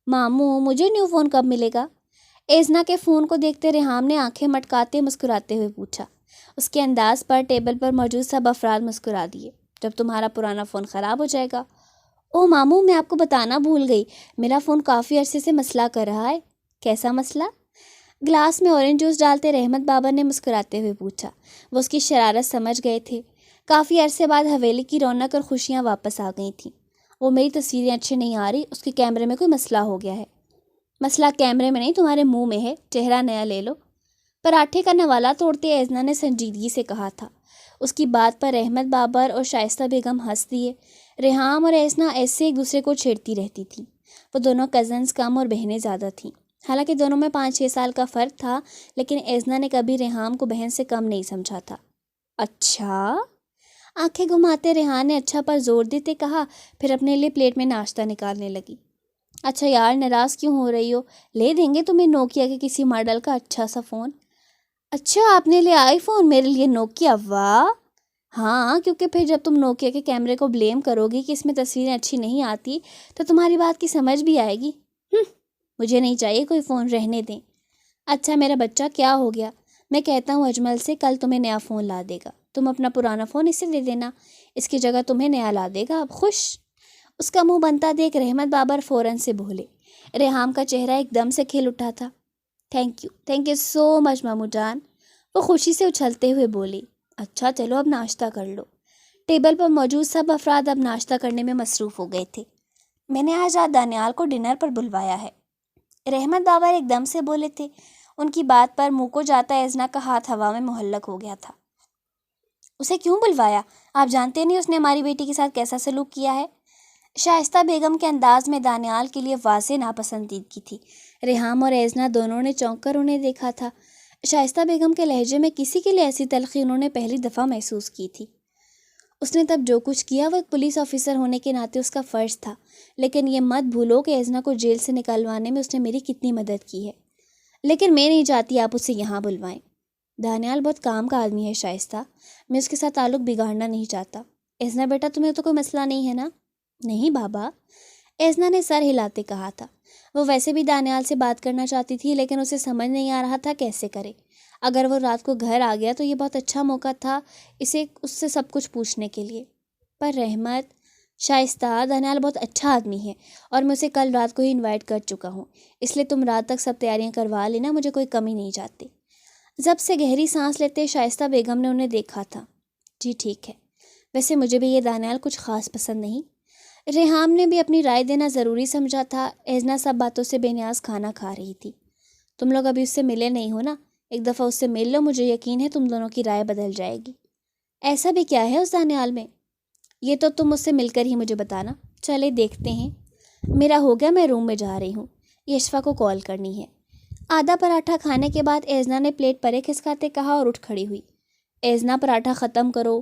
ماموں مجھے نیو فون کب ملے گا؟ ایزنا کے فون کو دیکھتے ریحام نے آنکھیں مٹکاتے مسکراتے ہوئے پوچھا۔ اس کے انداز پر ٹیبل پر موجود سب افراد مسکرا دیے۔ جب تمہارا پرانا فون خراب ہو جائے گا۔ او ماموں، میں آپ کو بتانا بھول گئی، میرا فون کافی عرصے سے مسئلہ کر رہا ہے۔ کیسا مسئلہ؟ گلاس میں اورنج جوس ڈالتے رحمت بابر نے مسکراتے ہوئے پوچھا۔ وہ اس کی شرارت سمجھ گئے تھے۔ کافی عرصے بعد حویلی کی رونق اور خوشیاں واپس آ گئی تھیں۔ وہ میری تصویریں اچھی نہیں آ رہی، اس کے کیمرے میں کوئی مسئلہ ہو گیا ہے۔ مسئلہ کیمرے میں نہیں، تمہارے منہ میں ہے، چہرہ نیا لے لو۔ پراٹھے کا نوالا توڑتے ایزنا نے سنجیدگی سے کہا تھا۔ اس کی بات پر رحمت بابر اور شائستہ بیگم ہنس دیے۔ ریحام اور ایزنا ایسے ایک دوسرے کو چھیڑتی رہتی تھیں۔ وہ دونوں کزنز کم اور بہنیں زیادہ تھیں۔ حالانکہ دونوں میں 5-6 سال کا فرق تھا، لیکن ایزنا نے کبھی ریحام کو بہن سے کم نہیں سمجھا تھا۔ اچھا؟ آنکھیں گھماتے ریحان نے اچھا پر زور دیتے کہا، پھر اپنے لیے پلیٹ میں ناشتہ نکالنے لگی۔ اچھا یار، ناراض کیوں ہو رہی ہو؟ لے دیں گے تمہیں نوکیا کے کسی ماڈل کا اچھا سا فون۔ اچھا آپ نے لیا آئی فون، میرے لیے نوکیا؟ واہ! ہاں، کیونکہ پھر جب تم نوکیا کے کیمرے کو بلیم کرو گی کہ اس میں تصویریں اچھی نہیں آتی تو تمہاری بات کی سمجھ بھی آئے گی۔ مجھے نہیں چاہیے کوئی فون، رہنے دیں۔ اچھا میرا بچہ، کیا ہو گیا؟ میں کہتا ہوں اجمل سے کل تمہیں نیا فون لا دے گا، تم اپنا پرانا فون اسے دے دینا، اس کی جگہ تمہیں نیا لا دے گا۔ اب خوش؟ اس کا منہ بنتا دیکھ رحمت بابر فوراً سے بولے۔ ریحام کا چہرہ ایک دم سے کھل اٹھا تھا۔ تھینک یو سو مچ مامو جان، وہ خوشی سے اچھلتے ہوئے بولی۔ اچھا چلو اب ناشتہ کر لو۔ ٹیبل پر موجود سب افراد اب ناشتہ کرنے میں مصروف ہو گئے تھے۔ میں نے آج دانیال کو ڈنر پر بلوایا ہے، رحمت بابر ایک دم سے بولے تھے۔ ان کی بات پر منہ کو جاتا ایزنا کا ہاتھ ہوا میں معلق ہو گیا تھا۔ اسے کیوں بلوایا؟ آپ جانتے نہیں اس نے ہماری بیٹی کے ساتھ کیسا سلوک کیا ہے؟ شائستہ بیگم کے انداز میں دانیال کے لیے واضح ناپسندیدگی تھی۔ ریحام اور ایزنا دونوں نے چونک کر انہیں دیکھا تھا۔ شائستہ بیگم کے لہجے میں کسی کے لیے ایسی تلخی انہوں نے پہلی دفعہ محسوس کی تھی۔ اس نے تب جو کچھ کیا وہ ایک پولیس آفیسر ہونے کے ناطے اس کا فرض تھا، لیکن یہ مت بھولو کہ ایزنا کو جیل سے نکلوانے میں اس نے میری کتنی مدد کی ہے۔ لیکن میں نہیں چاہتی آپ اسے یہاں بلوائیں۔ دانیال بہت کام کا آدمی ہے شائستہ، میں اس کے ساتھ تعلق بگاڑنا نہیں چاہتا۔ ایزنا بیٹا، تمہیں تو کوئی مسئلہ نہیں ہے نا؟ نہیں بابا، ایزنا نے سر ہلاتے کہا تھا۔ وہ ویسے بھی دانیال سے بات کرنا چاہتی تھی، لیکن اسے سمجھ نہیں آ رہا تھا کیسے کرے۔ اگر وہ رات کو گھر آ گیا تو یہ بہت اچھا موقع تھا اس سے سب کچھ پوچھنے کے لیے۔ پر رحمت، شائستہ، دانیال بہت اچھا آدمی ہے اور میں اسے کل رات کو ہی انوائٹ کر چکا ہوں، اس لیے تم رات تک سب تیاریاں کروا لینا، مجھے کوئی کمی نہیں چاہتی۔ ضبط سے گہری سانس لیتے شائستہ بیگم نے انہیں دیکھا تھا۔ جی ٹھیک ہے، ویسے مجھے بھی یہ دانیال کچھ خاص پسند نہیں۔ ریحام نے بھی اپنی رائے دینا ضروری سمجھا تھا۔ ایزنا سب باتوں سے بے نیاز کھانا کھا رہی تھی۔ تم لوگ ابھی اس سے ملے نہیں ہو نا؟ ایک دفعہ اس سے مل لو، مجھے یقین ہے تم دونوں کی رائے بدل جائے گی۔ ایسا بھی کیا ہے اس دانیال میں؟ یہ تو تم اس سے مل کر ہی مجھے بتانا۔ چلے دیکھتے ہیں۔ میرا ہو گیا، میں روم میں جا رہی ہوں، یشفا کو کال کرنی ہے۔ آدھا پراٹھا کھانے کے بعد ایزنا نے پلیٹ پرے کھسکاتے کہا اور اٹھ کھڑی ہوئی۔ ایزنا پراٹھا ختم کرو۔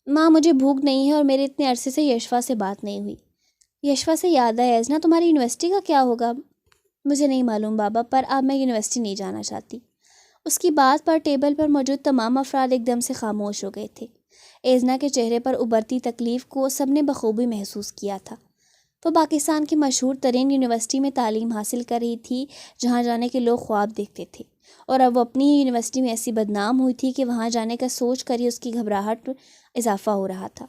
ماں مجھے بھوک نہیں ہے اور میرے اتنے عرصے سے یشفا سے بات نہیں ہوئی۔ یشفا سے یاد ہے ایزنا، تمہاری یونیورسٹی کا کیا ہوگا؟ مجھے نہیں معلوم بابا، پر اب میں یونیورسٹی نہیں جانا چاہتی۔ اس کی بات پر ٹیبل پر موجود تمام افراد ایک دم سے خاموش ہو گئے تھے۔ ایزنا کے چہرے پر ابھرتی تکلیف کو سب نے بخوبی محسوس کیا تھا۔ وہ پاکستان کی مشہور ترین یونیورسٹی میں تعلیم حاصل کر رہی تھی جہاں جانے کے لوگ خواب دیکھتے تھے، اور اب وہ اپنی ہی یونیورسٹی میں ایسی بدنام ہوئی تھی کہ وہاں جانے کا سوچ کر ہی اس کی گھبراہٹ اضافہ ہو رہا تھا۔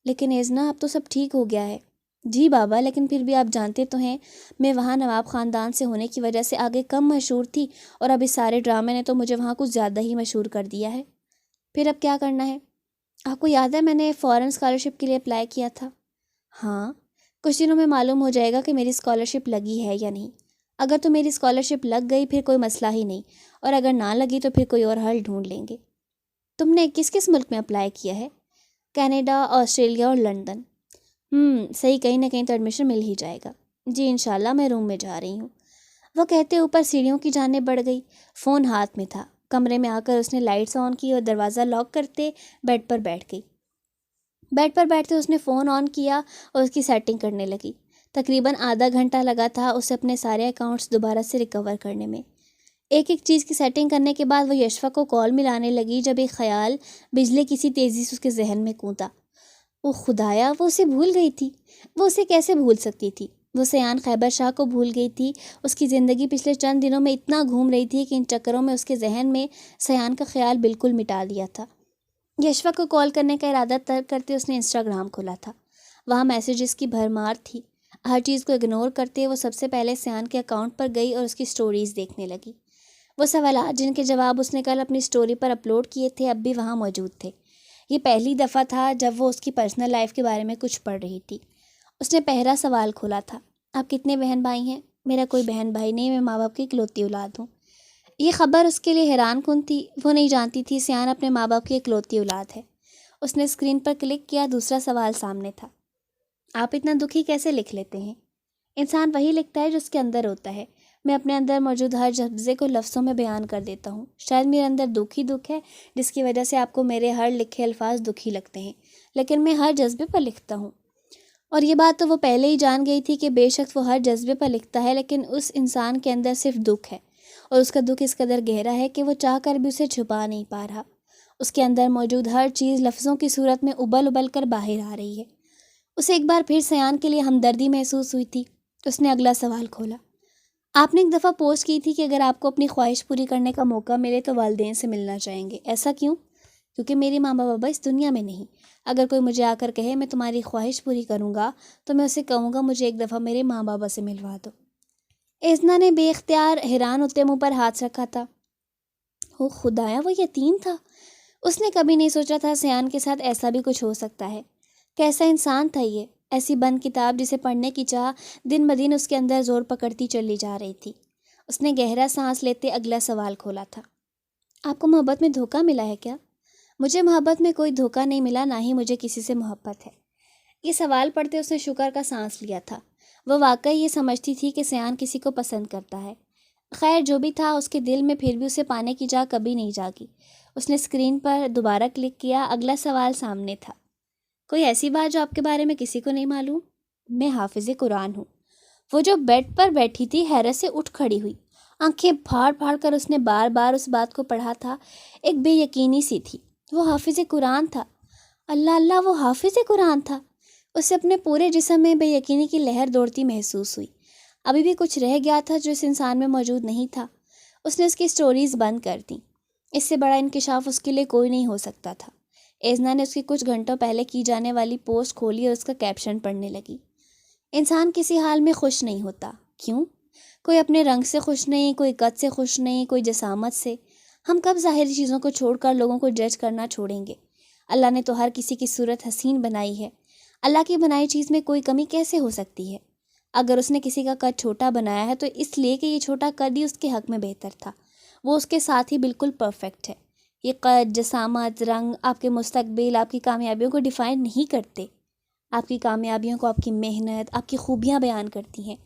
لیکن ایزنا، اب تو سب ٹھیک ہو گیا ہے۔ جی بابا، لیکن پھر بھی آپ جانتے تو ہیں میں وہاں نواب خاندان سے ہونے کی وجہ سے آگے کم مشہور تھی، اور اب اس سارے ڈرامے نے تو مجھے وہاں کچھ زیادہ ہی مشہور کر دیا ہے۔ پھر اب کیا کرنا ہے؟ آپ کو یاد ہے میں نے فورن اسکالرشپ کے لیے اپلائی کیا تھا؟ ہاں، کچھ دنوں میں معلوم ہو جائے گا کہ میری اسکالرشپ لگی ہے یا نہیں۔ اگر تو میری اسکالرشپ لگ گئی پھر کوئی مسئلہ ہی نہیں، اور اگر نہ لگی تو پھر کوئی اور حل ڈھونڈ لیں گے۔ تم نے کس کس ملک میں اپلائی کیا ہے؟ کینیڈا، آسٹریلیا اور لندن۔ صحیح، کہیں نہ کہیں تو ایڈمیشن مل ہی جائے گا۔ جی انشاءاللہ، میں روم میں جا رہی ہوں، وہ کہتے اوپر سیڑھیوں کی جانب بڑھ گئی۔ فون ہاتھ میں تھا۔ کمرے میں آ کر اس نے لائٹس آن کی اور دروازہ لاک کرتے بیڈ پر بیٹھ گئی۔ بیڈ پر بیٹھتے اس نے فون آن کیا اور اس کی سیٹنگ کرنے لگی۔ تقریباً آدھا گھنٹہ لگا تھا اسے اپنے سارے اکاؤنٹس دوبارہ سے ریکور کرنے میں۔ ایک ایک چیز کی سیٹنگ کرنے کے بعد وہ یشفا کو کال ملانے لگی جب ایک خیال بجلی کسی تیزی سے اس کے ذہن میں کوندا۔ او خدایا، وہ اسے بھول گئی تھی۔ وہ اسے کیسے بھول سکتی تھی؟ وہ سیان خیبر شاہ کو بھول گئی تھی۔ اس کی زندگی پچھلے چند دنوں میں اتنا گھوم رہی تھی کہ ان چکروں میں اس کے ذہن میں سیان کا خیال بالکل مٹا دیا تھا۔ یشفا کو کال کرنے کا ارادہ ترک کرتے اس نے انسٹاگرام کھولا تھا۔ وہاں میسیجز کی بھرمار تھی۔ ہر چیز کو اگنور کرتے وہ سب سے پہلے سیان کے اکاؤنٹ پر گئی اور اس کی سٹوریز دیکھنے لگی۔ وہ سوالات جن کے جواب اس نے کل اپنی سٹوری پر اپلوڈ کیے تھے اب بھی وہاں موجود تھے۔ یہ پہلی دفعہ تھا جب وہ اس کی پرسنل لائف کے بارے میں کچھ پڑھ رہی تھی۔ اس نے پہلا سوال کھولا تھا، آپ کتنے بہن بھائی ہیں؟ میرا کوئی بہن بھائی نہیں، میں ماں باپ کی اکلوتی اولاد ہوں۔ یہ خبر اس کے لیے حیران کن تھی۔ وہ نہیں جانتی تھی سیان اپنے ماں باپ کی اکلوتی اولاد ہے۔ اس نے اسکرین پر کلک کیا، دوسرا سوال سامنے تھا، آپ اتنا دکھی کیسے لکھ لیتے ہیں؟ انسان وہی لکھتا ہے جو اس کے اندر ہوتا ہے۔ میں اپنے اندر موجود ہر جذبے کو لفظوں میں بیان کر دیتا ہوں۔ شاید میرے اندر دکھ ہی دکھ ہے جس کی وجہ سے آپ کو میرے ہر لکھے الفاظ دکھی لگتے ہیں، لیکن میں ہر جذبے پر لکھتا ہوں۔ اور یہ بات تو وہ پہلے ہی جان گئی تھی کہ بے شک وہ ہر جذبے پر لکھتا ہے، لیکن اس انسان کے اندر صرف دکھ ہے، اور اس کا دکھ اس قدر گہرا ہے کہ وہ چاہ کر بھی اسے چھپا نہیں پا رہا۔ اس کے اندر موجود ہر چیز لفظوں کی صورت میں ابل ابل کر باہر آ رہی ہے۔ اسے ایک بار پھر سیان کے لیے ہمدردی محسوس ہوئی تھی۔ اس نے اگلا سوال کھولا، آپ نے ایک دفعہ پوسٹ کی تھی کہ اگر آپ کو اپنی خواہش پوری کرنے کا موقع ملے تو والدین سے ملنا چاہیں گے، ایسا کیوں؟ کیونکہ میری ماں بابا اس دنیا میں نہیں۔ اگر کوئی مجھے آ کر کہے میں تمہاری خواہش پوری کروں گا تو میں اسے کہوں گا مجھے ایک دفعہ میرے ماں بابا سے ملوا دو۔ ایزنا نے بے اختیار حیران ہوتے منہ پر ہاتھ رکھا تھا۔ او خدایا، وہ یتیم تھا۔ اس نے کبھی نہیں سوچا تھا سیان کے ساتھ ایسا بھی کچھ ہو سکتا ہے۔ کیسا انسان تھا یہ؟ ایسی بند کتاب جسے پڑھنے کی چاہ دن بدن اس کے اندر زور پکڑتی چلی جا رہی تھی۔ اس نے گہرا سانس لیتے اگلا سوال کھولا تھا، آپ کو محبت میں دھوکہ ملا ہے کیا؟ مجھے محبت میں کوئی دھوکہ نہیں ملا، نہ ہی مجھے کسی سے محبت ہے۔ یہ سوال پڑھتے اس نے شکر کا سانس لیا تھا۔ وہ واقعی یہ سمجھتی تھی کہ سیان کسی کو پسند کرتا ہے۔ خیر جو بھی تھا، اس کے دل میں پھر بھی اسے پانے کی چاہ کبھی نہیں جاگی۔ اس نے اسکرین پر دوبارہ کلک کیا، اگلا سوال سامنے تھا، کوئی ایسی بات جو آپ کے بارے میں کسی کو نہیں معلوم؟ میں حافظ قرآن ہوں۔ وہ جو بیڈ پر بیٹھی تھی حیرت سے اٹھ کھڑی ہوئی۔ آنکھیں پھاڑ پھاڑ کر اس نے بار بار اس بات کو پڑھا تھا۔ ایک بے یقینی سی تھی، وہ حافظ قرآن تھا۔ اللہ اللہ، وہ حافظ قرآن تھا۔ اسے اپنے پورے جسم میں بے یقینی کی لہر دوڑتی محسوس ہوئی۔ ابھی بھی کچھ رہ گیا تھا جو اس انسان میں موجود نہیں تھا۔ اس نے اس کی سٹوریز بند کر دیں۔ اس سے بڑا انکشاف اس کے لیے کوئی نہیں ہو سکتا تھا۔ ایزنا نے اس کی کچھ گھنٹوں پہلے کی جانے والی پوسٹ کھولی اور اس کا کیپشن پڑھنے لگی، انسان کسی حال میں خوش نہیں ہوتا۔ کیوں؟ کوئی اپنے رنگ سے خوش نہیں، کوئی قد سے خوش نہیں، کوئی جسامت سے۔ ہم کب ظاہری چیزوں کو چھوڑ کر لوگوں کو جج کرنا چھوڑیں گے؟ اللہ نے تو ہر کسی کی صورت حسین بنائی ہے۔ اللہ کی بنائی چیز میں کوئی کمی کیسے ہو سکتی ہے؟ اگر اس نے کسی کا قد چھوٹا بنایا ہے تو اس لیے کہ یہ چھوٹا قد ہی اس کے حق میں بہتر تھا۔ وہ اس کے ساتھ ہی بالکل پرفیکٹ ہے۔ یہ قد، جسامت، رنگ آپ کے مستقبل، آپ کی کامیابیوں کو ڈیفائن نہیں کرتے۔ آپ کی کامیابیوں کو آپ کی محنت، آپ کی خوبیاں بیان کرتی ہیں۔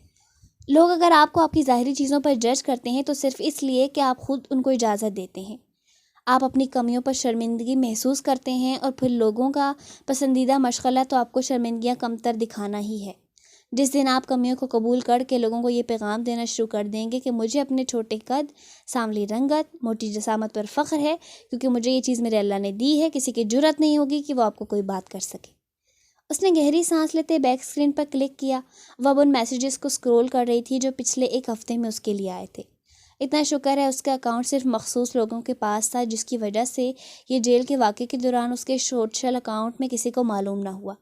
لوگ اگر آپ کو آپ کی ظاہری چیزوں پر جج کرتے ہیں تو صرف اس لیے کہ آپ خود ان کو اجازت دیتے ہیں۔ آپ اپنی کمیوں پر شرمندگی محسوس کرتے ہیں اور پھر لوگوں کا پسندیدہ مشغلہ تو آپ کو شرمندگیاں کمتر دکھانا ہی ہے۔ جس دن آپ کمیوں کو قبول کر کے لوگوں کو یہ پیغام دینا شروع کر دیں گے کہ مجھے اپنے چھوٹے قد، سانولی رنگت، موٹی جسامت پر فخر ہے کیونکہ مجھے یہ چیز میرے اللہ نے دی ہے، کسی کی جرأت نہیں ہوگی کہ وہ آپ کو کوئی بات کر سکے۔ اس نے گہری سانس لیتے بیک اسکرین پر کلک کیا۔ وہ اب ان میسیجز کو اسکرول کر رہی تھی جو پچھلے ایک ہفتے میں اس کے لیے آئے تھے۔ اتنا شکر ہے اس کا اکاؤنٹ صرف مخصوص لوگوں کے پاس تھا، جس کی وجہ سے یہ جیل کے واقعے کے دوران اس کے سوشل اکاؤنٹ میں کسی کو معلوم نہ ہوا۔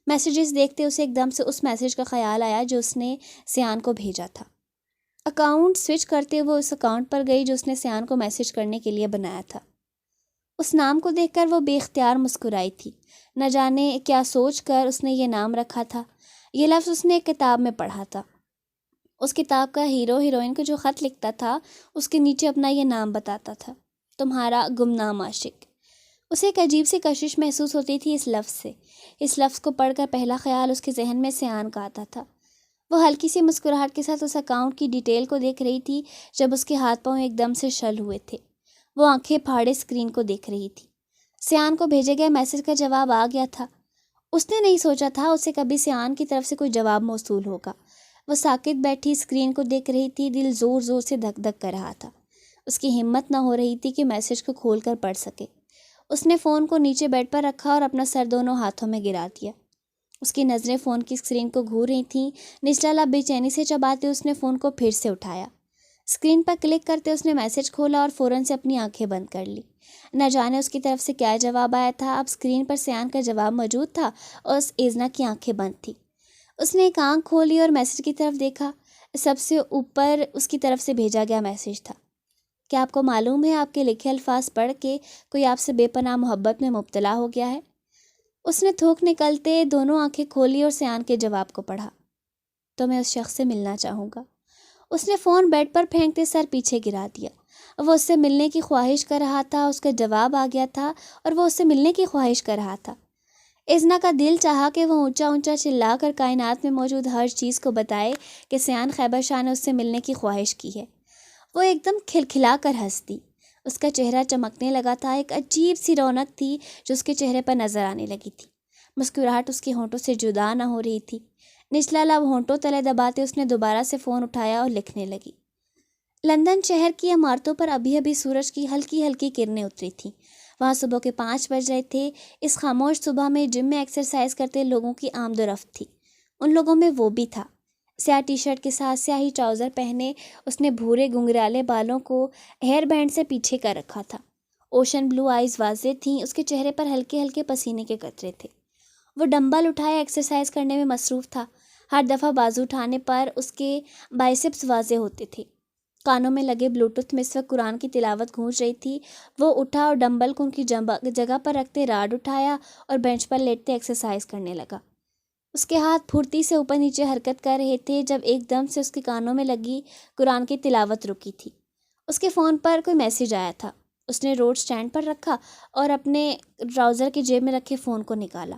میسیجز دیکھتے اسے ایک دم سے اس میسیج کا خیال آیا جو اس نے سیان کو بھیجا تھا۔ اکاؤنٹ سوئچ کرتے وہ اس اکاؤنٹ پر گئی جو اس نے سیان کو میسیج کرنے کے لیے بنایا تھا۔ اس نام کو دیکھ کر وہ بے اختیار مسکرائی تھی۔ نہ جانے کیا سوچ کر اس نے یہ نام رکھا تھا۔ یہ لفظ اس نے ایک کتاب میں پڑھا تھا۔ اس کتاب کا ہیرو ہیروئن کو جو خط لکھتا تھا اس کے نیچے اپنا یہ نام بتاتا تھا، تمہارا گمنام عاشق۔ اسے ایک عجیب سی کشش محسوس ہوتی تھی اس لفظ سے۔ اس لفظ کو پڑھ کر پہلا خیال اس کے ذہن میں سیان کا آتا تھا۔ وہ ہلکی سی مسکراہٹ کے ساتھ اس اکاؤنٹ کی ڈیٹیل کو دیکھ رہی تھی جب اس کے ہاتھ پاؤں ایک دم سے شل ہوئے تھے۔ وہ آنکھیں پھاڑے اسکرین کو دیکھ رہی تھی۔ سیان کو بھیجے گئے میسج کا جواب آ گیا تھا۔ اس نے نہیں سوچا تھا اسے کبھی سیان کی طرف سے کوئی جواب موصول ہوگا۔ وہ ساکت بیٹھی اسکرین کو دیکھ رہی تھی، دل زور زور سے دھک دھک کر رہا تھا۔ اس کی ہمت نہ ہو رہی تھی کہ میسج کو کھول کر پڑھ سکے۔ اس نے فون کو نیچے بیڈ پر رکھا اور اپنا سر دونوں ہاتھوں میں گرا دیا۔ اس کی نظریں فون کی اسکرین کو گھور رہی تھیں۔ نچلا لب بے چینی سے چباتے اس نے فون کو پھر سے اٹھایا۔ اسکرین پر کلک کرتے اس نے میسج کھولا اور فوراً سے اپنی آنکھیں بند کر لی۔ نہ جانے اس کی طرف سے کیا جواب آیا تھا۔ اب اسکرین پر سیان کا جواب موجود تھا اور ایزنا کی آنکھیں بند تھیں۔ اس نے ایک آنکھ کھولی اور میسج کی طرف دیکھا۔ سب سے اوپر اس کی طرف سے بھیجا گیا میسج تھا، کیا آپ کو معلوم ہے آپ کے لکھے الفاظ پڑھ کے کوئی آپ سے بے پناہ محبت میں مبتلا ہو گیا ہے؟ اس نے تھوک نکلتے دونوں آنکھیں کھولی اور سیان کے جواب کو پڑھا، تو میں اس شخص سے ملنا چاہوں گا۔ اس نے فون بیڈ پر پھینکتے سر پیچھے گرا دیا۔ وہ اس سے ملنے کی خواہش کر رہا تھا، اس کا جواب آ گیا تھا اور وہ اس سے ملنے کی خواہش کر رہا تھا۔ ازنا کا دل چاہا کہ وہ اونچا اونچا چلا کر کائنات میں موجود ہر چیز کو بتائے کہ سیان خیبر شاہ نے اس سے ملنے کی خواہش کی ہے۔ وہ ایک دم کھلکھلا کر ہنس دی۔ اس کا چہرہ چمکنے لگا تھا، ایک عجیب سی رونق تھی جو اس کے چہرے پر نظر آنے لگی تھی۔ مسکراہٹ اس کے ہونٹوں سے جدا نہ ہو رہی تھی۔ نچلا لب ہونٹوں تلے دباتے اس نے دوبارہ سے فون اٹھایا اور لکھنے لگی۔ لندن شہر کی عمارتوں پر ابھی ابھی سورج کی ہلکی ہلکی کرنیں اتری تھیں۔ وہاں صبح کے 5 بج رہے تھے۔ اس خاموش صبح میں جم میں ایکسرسائز کرتے لوگوں کی آمد و رفت تھی۔ ان لوگوں میں وہ بھی تھا۔ سیاہ ٹی شرٹ کے ساتھ سیاہی ٹراؤزر پہنے اس نے بھورے گنگرالے بالوں کو ہیئر بینڈ سے پیچھے کر رکھا تھا۔ اوشن بلو آئیز واضح تھیں، اس کے چہرے پر ہلکے ہلکے پسینے کے قطرے تھے۔ وہ ڈمبل اٹھائے ایکسرسائز کرنے میں مصروف تھا۔ ہر دفعہ بازو اٹھانے پر اس کے بائسپس واضح ہوتے تھے۔ کانوں میں لگے بلوٹوتھ میں اس وقت قرآن کی تلاوت گونج رہی تھی۔ وہ اٹھا اور ڈمبل کو ان کی جگہ پر رکھتے راڈ اٹھایا اور بینچ پر لیٹتے ایکسرسائز کرنے لگا۔ اس کے ہاتھ پھرتی سے اوپر نیچے حرکت کر رہے تھے جب ایک دم سے اس کے کانوں میں لگی قرآن کی تلاوت رکی تھی۔ اس کے فون پر کوئی میسج آیا تھا۔ اس نے روڈ سٹینڈ پر رکھا اور اپنے ٹراؤزر کی جیب میں رکھے فون کو نکالا۔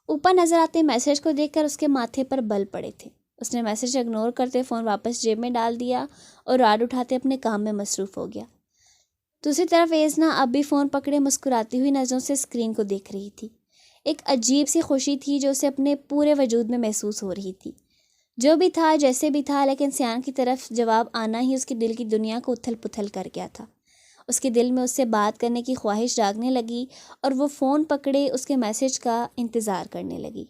اوپر نظر آتے میسج کو دیکھ کر اس کے ماتھے پر بل پڑے تھے۔ اس نے میسج اگنور کرتے فون واپس جیب میں ڈال دیا اور راڈ اٹھاتے اپنے کام میں مصروف ہو گیا۔ دوسری طرف ایزنا اب بھی فون پکڑے مسکراتی ہوئی نظروں سے اسکرین کو دیکھ رہی تھی۔ ایک عجیب سی خوشی تھی جو اسے اپنے پورے وجود میں محسوس ہو رہی تھی۔ جو بھی تھا جیسے بھی تھا، لیکن سیان کی طرف جواب آنا ہی اس کے دل کی دنیا کو اتھل پتھل کر گیا تھا۔ اس کے دل میں اس سے بات کرنے کی خواہش جاگنے لگی اور وہ فون پکڑے اس کے میسج کا انتظار کرنے لگی۔